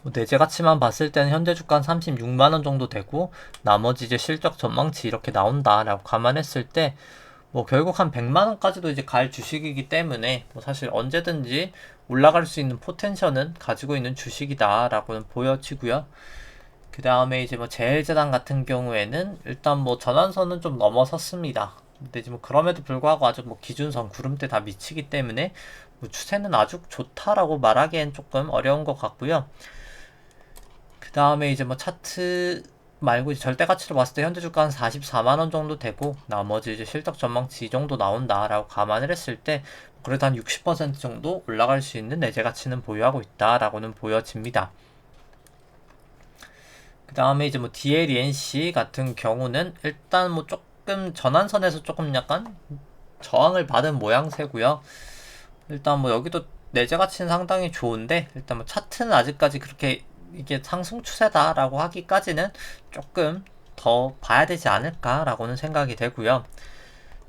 뭐 내재 가치만 봤을 때는 현재 주가 한 36만원 정도 되고 나머지 이제 실적 전망치 이렇게 나온다라고 감안했을 때 뭐 결국 한 100만원까지도 이제 갈 주식이기 때문에 뭐 사실 언제든지 올라갈 수 있는 포텐셜은 가지고 있는 주식이다라고는 보여지고요. 그 다음에 이제 뭐 제일제당 같은 경우에는 일단 뭐 전환선은 좀 넘어섰습니다. 근데 지금 그럼에도 불구하고 아직 뭐 기준선 구름대 다 미치기 때문에 뭐 추세는 아주 좋다라고 말하기엔 조금 어려운 것 같고요. 그 다음에 이제 뭐 차트 말고 이제 절대 가치로 봤을 때 현재 주가 한 44만원 정도 되고 나머지 이제 실적 전망치 이 정도 나온다라고 감안을 했을 때 그래도 한 60% 정도 올라갈 수 있는 내재 가치는 보유하고 있다라고는 보여집니다. 그 다음에 이제 뭐 DLENC 같은 경우는 일단 뭐 조금 전환선에서 조금 약간 저항을 받은 모양새고요. 일단 뭐 여기도 내재 가치는 상당히 좋은데 일단 뭐 차트는 아직까지 그렇게 이게 상승 추세다라고 하기까지는 조금 더 봐야 되지 않을까라고는 생각이 되고요.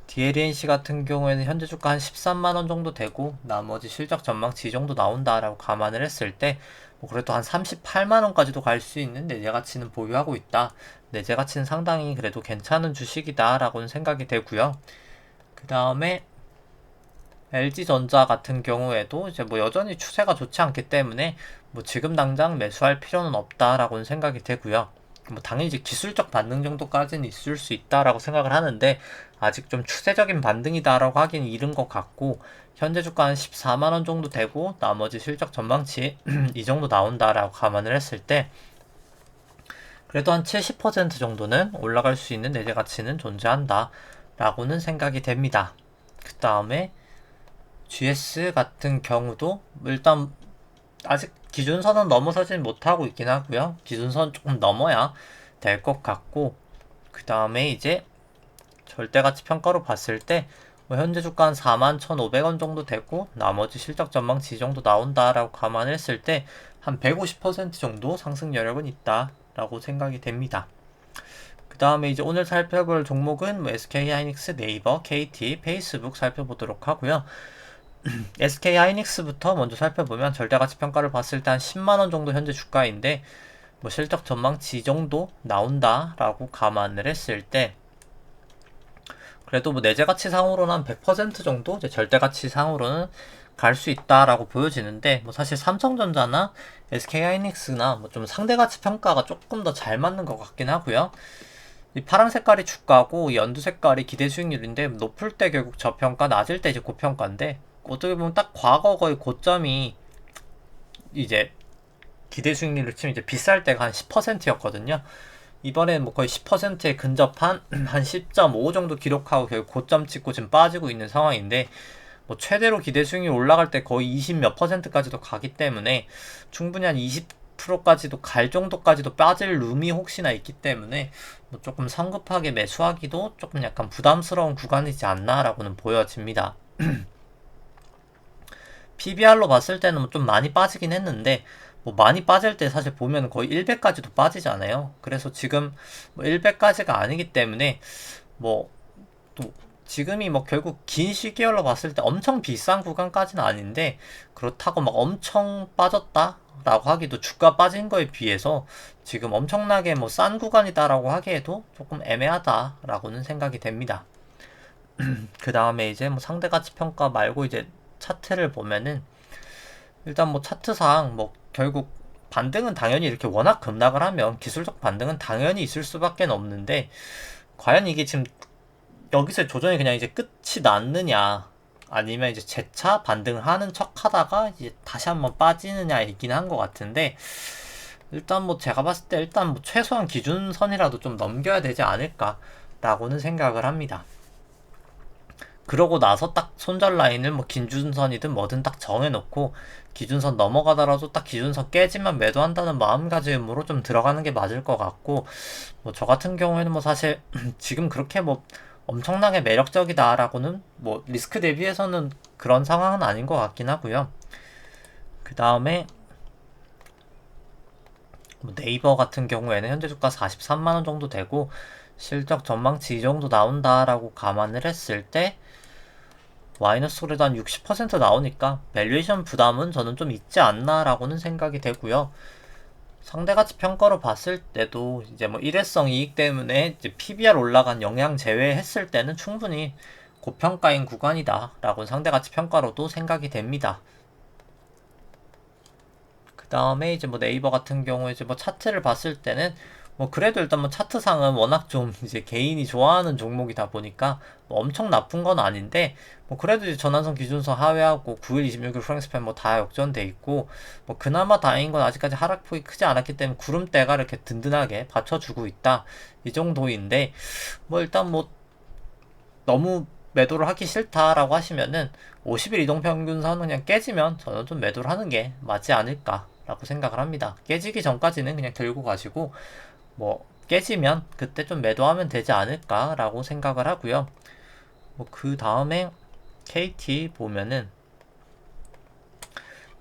DLNC 같은 경우에는 현재 주가 한 13만원 정도 되고 나머지 실적 전망치 이 정도 나온다라고 감안을 했을 때 뭐 그래도 한 38만원까지도 갈 수 있는 내재 가치는 보유하고 있다. 내재 가치는 상당히 그래도 괜찮은 주식이다라고는 생각이 되고요. 그 다음에 LG전자 같은 경우에도 이제 뭐 여전히 추세가 좋지 않기 때문에 뭐 지금 당장 매수할 필요는 없다라고는 생각이 되고요. 뭐 당연히 이제 기술적 반등 정도까지는 있을 수 있다라고 생각을 하는데 아직 좀 추세적인 반등이다라고 하기는 이른 것 같고 현재 주가 한 14만원 정도 되고 나머지 실적 전망치 이 정도 나온다라고 감안을 했을 때 그래도 한 70% 정도는 올라갈 수 있는 내재 가치는 존재한다 라고는 생각이 됩니다. 그 다음에 GS 같은 경우도 일단 아직 기준선은 넘어서진 못하고 있긴 하고요. 기준선 조금 넘어야 될 것 같고 그 다음에 이제 절대가치 평가로 봤을 때 뭐 현재 주가 한 41,500원 정도 되고 나머지 실적 전망치 이 정도 나온다라고 감안했을 때 한 150% 정도 상승 여력은 있다라고 생각이 됩니다. 그 다음에 이제 오늘 살펴볼 종목은 뭐 SK하이닉스, 네이버, KT, 페이스북 살펴보도록 하고요. SK하이닉스부터 먼저 살펴보면 절대가치 평가를 봤을 때 한 10만원 정도 현재 주가인데 뭐 실적 전망치 이 정도 나온다라고 감안을 했을 때 그래도 뭐 내재가치 상으로는 한 100% 정도 이제 절대가치 상으로는 갈 수 있다라고 보여지는데 뭐 사실 삼성전자나 SK하이닉스나 뭐 좀 상대가치 평가가 조금 더 잘 맞는 것 같긴 하고요. 이 파란 색깔이 주가고 이 연두 색깔이 기대 수익률인데 높을 때 결국 저평가, 낮을 때 이제 고평가인데 어떻게 보면 딱 과거 거의 고점이 이제 기대 수익률을 치면 이제 비쌀 때가 한 10%였거든요. 이번에 뭐 거의 10%에 근접한 한 10.5 정도 기록하고 결국 고점 찍고 지금 빠지고 있는 상황인데 뭐 최대로 기대 수익률 올라갈 때 거의 20 몇 %까지도 가기 때문에 충분히 한 20%까지도 갈 정도까지도 빠질 룸이 혹시나 있기 때문에 뭐 조금 성급하게 매수하기도 조금 약간 부담스러운 구간이지 않나라고는 보여집니다. PBR로 봤을 때는 좀 많이 빠지긴 했는데 뭐 많이 빠질 때 사실 보면 거의 1배까지도 빠지잖아요. 그래서 지금 뭐 1배까지가 아니기 때문에 뭐 또 지금이 뭐 결국 긴 시기열로 봤을 때 엄청 비싼 구간까지는 아닌데 그렇다고 막 엄청 빠졌다라고 하기도 주가 빠진 거에 비해서 지금 엄청나게 뭐 싼 구간이다라고 하기에도 조금 애매하다라고는 생각이 됩니다. 그 다음에 이제 뭐 상대가치 평가 말고 이제 차트를 보면은 일단 뭐 차트상 뭐 결국 반등은 당연히 이렇게 워낙 급락을 하면 기술적 반등은 당연히 있을 수밖에 없는데, 과연 이게 지금 여기서 조정이 그냥 이제 끝이 났느냐, 아니면 이제 재차 반등을 하는 척 하다가 이제 다시 한번 빠지느냐이긴 한 것 같은데, 일단 뭐 제가 봤을 때 일단 뭐 최소한 기준선이라도 좀 넘겨야 되지 않을까라고는 생각을 합니다. 그러고 나서 딱 손절 라인을 뭐 기준선이든 뭐든 딱 정해놓고, 기준선 넘어가더라도 딱 기준선 깨지면 매도한다는 마음가짐으로 좀 들어가는 게 맞을 것 같고, 뭐 저 같은 경우에는 뭐 사실 지금 그렇게 뭐 엄청나게 매력적이다라고는 뭐 리스크 대비해서는 그런 상황은 아닌 것 같긴 하고요. 그 다음에 뭐 네이버 같은 경우에는 현재 주가 43만원 정도 되고 실적 전망치 이 정도 나온다라고 감안을 했을 때 마이너스 그래도 한 60% 나오니까 밸류에이션 부담은 저는 좀 있지 않나라고는 생각이 되고요. 상대가치 평가로 봤을 때도 이제 뭐 일회성 이익 때문에 이제 PBR 올라간 영향 제외했을 때는 충분히 고평가인 구간이다라고 상대가치 평가로도 생각이 됩니다. 그 다음에 이제 뭐 네이버 같은 경우에 이제 뭐 차트를 봤을 때는 뭐 그래도 일단 뭐 차트상은 워낙 좀 이제 개인이 좋아하는 종목이다 보니까 뭐 엄청 나쁜 건 아닌데, 뭐 그래도 이제 전환선 기준선 하회하고 9일 26일 프랭스팬 뭐 다 역전돼 있고, 뭐 그나마 다행인 건 아직까지 하락폭이 크지 않았기 때문에 구름대가 이렇게 든든하게 받쳐주고 있다, 이 정도인데, 뭐 일단 뭐 너무 매도를 하기 싫다라고 하시면은 50일 이동평균선 그냥 깨지면 저는 좀 매도를 하는 게 맞지 않을까라고 생각을 합니다. 깨지기 전까지는 그냥 들고 가시고, 뭐 깨지면 그때 좀 매도하면 되지 않을까라고 생각을 하고요. 뭐 그 다음에 KT 보면은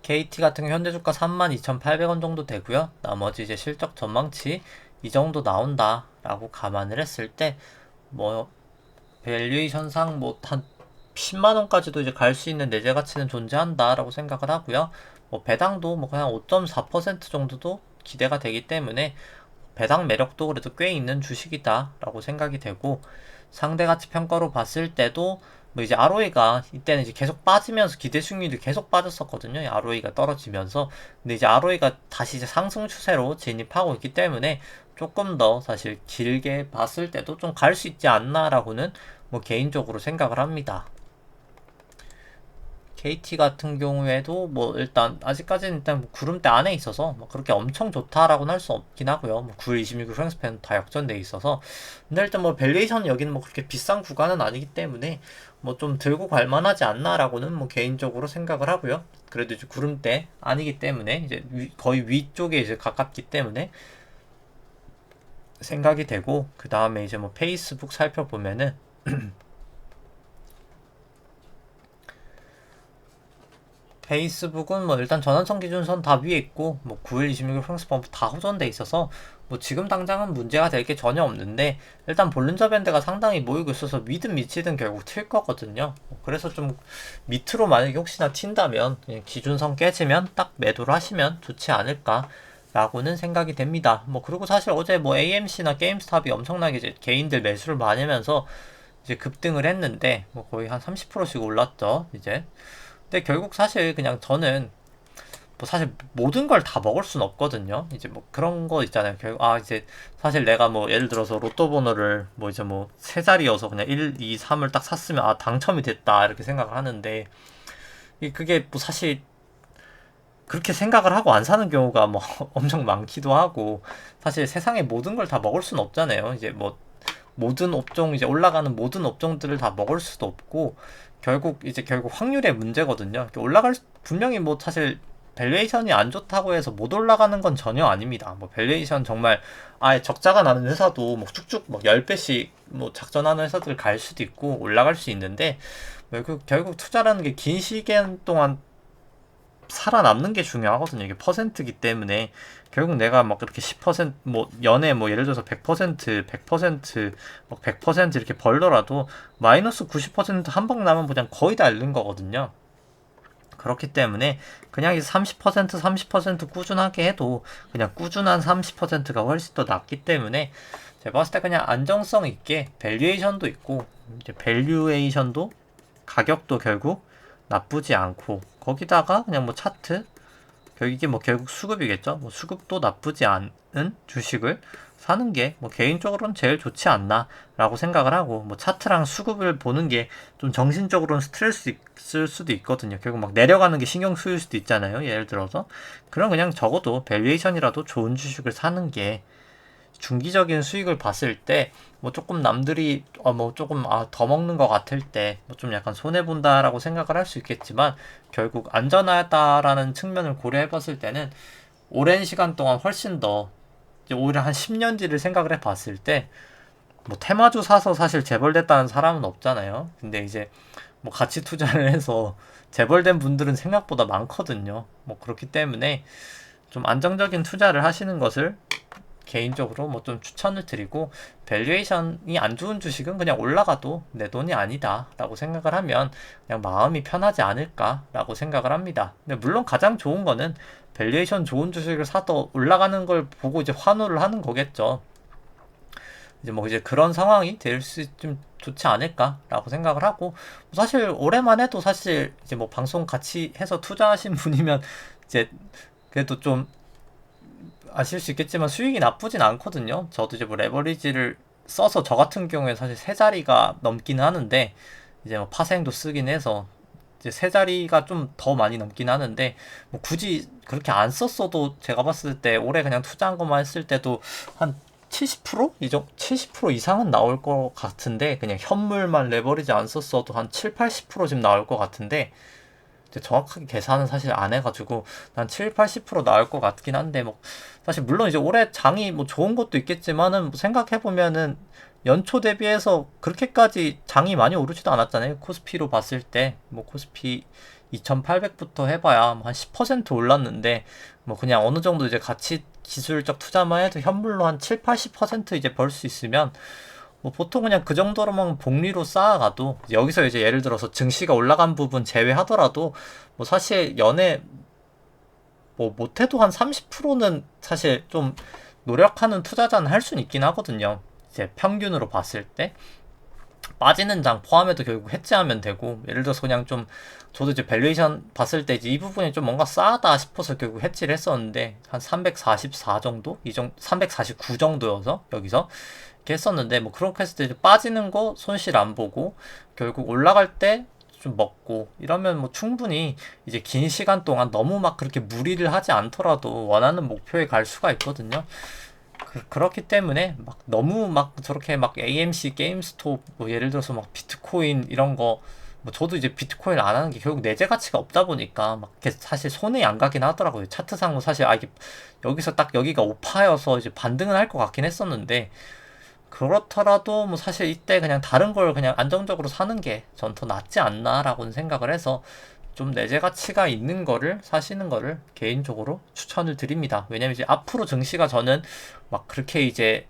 KT 같은 경우 현재 주가 32,800원 정도 되고요. 나머지 이제 실적 전망치 이 정도 나온다라고 감안을 했을 때 뭐 밸류에이션상 뭐 한 10만원까지도 이제 갈 수 있는 내재 가치는 존재한다라고 생각을 하고요. 뭐 배당도 뭐 그냥 5.4% 정도도 기대가 되기 때문에 배당 매력도 그래도 꽤 있는 주식이다라고 생각이 되고, 상대가치 평가로 봤을 때도 뭐 이제 ROE가 이때는 이제 계속 빠지면서 기대 수익률이 계속 빠졌었거든요. ROE가 떨어지면서. 근데 이제 ROE가 다시 이제 상승 추세로 진입하고 있기 때문에 조금 더 사실 길게 봤을 때도 좀 갈 수 있지 않나라고는 뭐 개인적으로 생각을 합니다. KT 같은 경우에도 뭐 일단 아직까지는 일단 뭐 구름대 안에 있어서 뭐 그렇게 엄청 좋다라고는 할 수 없긴 하고요. 뭐 9일 26일 프랑스팬 다 역전돼 있어서. 근데 일단 뭐 밸류에이션 여기는 뭐 그렇게 비싼 구간은 아니기 때문에 뭐 좀 들고 갈 만하지 않나라고는 뭐 개인적으로 생각을 하고요. 그래도 이제 구름대 아니기 때문에 이제 거의 위쪽에 이제 가깝기 때문에 생각이 되고, 그 다음에 이제 뭐 페이스북 살펴보면은 페이스북은 뭐 일단 전환선 기준선 다 위에 있고 뭐 9일 26일 프랑스 펌프 다 호전돼 있어서 뭐 지금 당장은 문제가 될 게 전혀 없는데, 일단 볼린저 밴드가 상당히 모이고 있어서 위든 밑이든 결국 튈 거거든요. 그래서 좀 밑으로 만약에 혹시나 튄다면 그냥 기준선 깨지면 딱 매도를 하시면 좋지 않을까 라고는 생각이 됩니다. 뭐 그리고 사실 어제 뭐 AMC나 게임스탑이 엄청나게 이제 개인들 매수를 많이 하면서 이제 급등을 했는데 뭐 거의 한 30%씩 올랐죠 이제. 근데 결국 사실 그냥 저는 뭐 사실 모든 걸 다 먹을 순 없거든요. 이제 뭐 그런 거 있잖아요. 결국 이제 사실 내가 뭐 예를 들어서 로또 번호를 뭐 이제 뭐 세 자리여서 그냥 1, 2, 3을 딱 샀으면 당첨이 됐다 이렇게 생각을 하는데, 그게 뭐 사실 그렇게 생각을 하고 안 사는 경우가 뭐 엄청 많기도 하고, 사실 세상에 모든 걸 다 먹을 순 없잖아요. 이제 뭐 모든 업종 이제 올라가는 모든 업종들을 다 먹을 수도 없고, 결국 확률의 문제거든요. 분명히 뭐 사실 밸류에이션이 안 좋다고 해서 못 올라가는 건 전혀 아닙니다. 뭐 밸류에이션 정말 아예 적자가 나는 회사도 뭐 쭉쭉 뭐 10배씩 뭐 작전하는 회사들 갈 수도 있고 올라갈 수 있는데, 결국 투자라는 게 긴 시간 동안 살아남는 게 중요하거든요. 이게 퍼센트기 때문에 결국 내가 막 이렇게 10%뭐 연에 뭐 예를 들어서 100%, 100%, 막 100% 이렇게 벌더라도 마이너스 90%한 방 나면 그냥 거의 다 잃는 거거든요. 그렇기 때문에 그냥 이제 30% 꾸준하게 해도 그냥 꾸준한 30%가 훨씬 더 낫기 때문에 제가 봤을 때 그냥 안정성 있게 밸류에이션도 있고, 이제 밸류에이션도 가격도 결국 나쁘지 않고, 거기다가 그냥 뭐 차트 이게 뭐 결국 수급이겠죠. 뭐 수급도 나쁘지 않은 주식을 사는 게 뭐 개인적으로는 제일 좋지 않나라고 생각을 하고, 뭐 차트랑 수급을 보는 게 좀 정신적으로는 스트레스 있을 수도 있거든요. 결국 막 내려가는 게 신경 쓰일 수도 있잖아요. 예를 들어서 그럼 그냥 적어도 밸류에이션이라도 좋은 주식을 사는 게 중기적인 수익을 봤을 때 뭐 조금 남들이 뭐 조금 더 먹는 것 같을 때 뭐 좀 약간 손해 본다라고 생각을 할 수 있겠지만, 결국 안전하다라는 측면을 고려해 봤을 때는 오랜 시간 동안 훨씬 더, 이제 오히려 한 10년 뒤를 생각을 해 봤을 때 뭐 테마주 사서 사실 재벌됐다는 사람은 없잖아요. 근데 이제 뭐 가치 투자를 해서 재벌된 분들은 생각보다 많거든요. 뭐 그렇기 때문에 좀 안정적인 투자를 하시는 것을 개인적으로 뭐 좀 추천을 드리고, 밸류에이션이 안 좋은 주식은 그냥 올라가도 내 돈이 아니다 라고 생각을 하면 그냥 마음이 편하지 않을까 라고 생각을 합니다. 근데 물론 가장 좋은 거는 밸류에이션 좋은 주식을 사도 올라가는 걸 보고 이제 환호를 하는 거겠죠. 이제 뭐 이제 그런 상황이 될 수 좀 좋지 않을까라고 생각을 하고, 사실 올해만 해도 사실 이제 뭐 방송 같이 해서 투자하신 분이면 이제 그래도 좀 아실 수 있겠지만 수익이 나쁘진 않거든요. 저도 이제 뭐 레버리지를 써서 저 같은 경우에 사실 세 자리가 넘기는 하는데, 이제 뭐 파생도 쓰긴 해서 이제 세 자리가 좀 더 많이 넘긴 하는데, 뭐 굳이 그렇게 안 썼어도 제가 봤을 때 올해 그냥 투자한 것만 했을 때도 한 70%? 70% 이상은 나올 것 같은데, 그냥 현물만 레버리지 안 썼어도 한 7, 80% 지금 나올 것 같은데, 정확하게 계산은 사실 안 해가지고 난 7, 80% 나올 것 같긴 한데, 뭐 사실 물론 이제 올해 장이 뭐 좋은 것도 있겠지만은, 뭐 생각해보면은 연초 대비해서 그렇게까지 장이 많이 오르지도 않았잖아요. 코스피로 봤을 때 뭐 코스피 2800부터 해봐야 한 10% 올랐는데, 뭐 그냥 어느 정도 이제 가치 기술적 투자만 해도 현물로 한 7, 80% 이제 벌 수 있으면, 뭐 보통 그냥 그 정도로만 복리로 쌓아가도, 여기서 이제 예를 들어서 증시가 올라간 부분 제외하더라도 뭐 사실 연에 뭐 못해도 한 30%는 사실 좀 노력하는 투자자는 할 수는 있긴 하거든요. 이제 평균으로 봤을 때 빠지는 장 포함해도 결국 해지하면 되고, 예를 들어서 그냥 좀, 저도 이제 밸류에이션 봤을 때 이제 이 부분이 좀 뭔가 싸다 싶어서 결국 해지를 했었는데, 한 344 정도? 349 정도여서 여기서 이렇게 했었는데, 뭐 그렇게 했을 때 빠지는 거 손실 안 보고 결국 올라갈 때 좀 먹고 이러면 뭐 충분히 이제 긴 시간 동안 너무 막 그렇게 무리를 하지 않더라도 원하는 목표에 갈 수가 있거든요. 그렇기 때문에 막 너무 막 저렇게 막 AMC, 게임스톱, 뭐 예를 들어서 막 비트코인 이런 거, 뭐 저도 이제 비트코인 안 하는 게 결국 내재 가치가 없다 보니까 막 사실 손에 안 가긴 하더라고요. 차트상으로 사실 이게 여기서 딱 여기가 오파여서 이제 반등은 할 것 같긴 했었는데, 그렇더라도 뭐 사실 이때 그냥 다른 걸 그냥 안정적으로 사는 게 전 더 낫지 않나라고는 생각을 해서, 좀 내재 가치가 있는 거를 사시는 거를 개인적으로 추천을 드립니다. 왜냐면 이제 앞으로 증시가 저는 막 그렇게 이제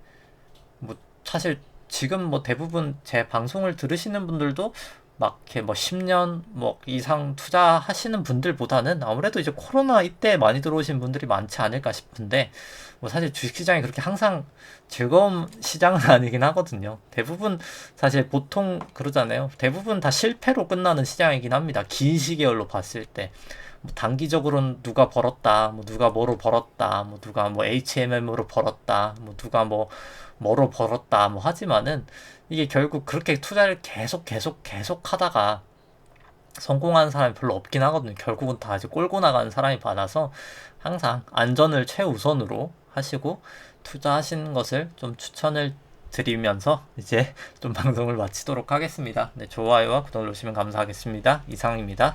뭐 사실 지금 뭐 대부분 제 방송을 들으시는 분들도 막 이렇게 뭐 10년 뭐 이상 투자하시는 분들보다는 아무래도 이제 코로나 이때 많이 들어오신 분들이 많지 않을까 싶은데, 뭐 사실 주식시장이 그렇게 항상 즐거운 시장은 아니긴 하거든요. 대부분 사실 보통 그러잖아요. 대부분 다 실패로 끝나는 시장이긴 합니다. 긴 시계열로 봤을 때. 뭐 단기적으로는 누가 벌었다, 뭐 누가 뭐로 벌었다, 뭐 누가 뭐 HMM으로 벌었다, 뭐 누가 뭐로 벌었다, 뭐 하지만은 이게 결국 그렇게 투자를 계속 하다가 성공하는 사람이 별로 없긴 하거든요. 결국은 다 이제 꼴고 나가는 사람이 많아서 항상 안전을 최우선으로 하시고 투자하시는 것을 좀 추천을 드리면서 이제 좀 방송을 마치도록 하겠습니다. 네, 좋아요와 구독 누르시면 감사하겠습니다. 이상입니다.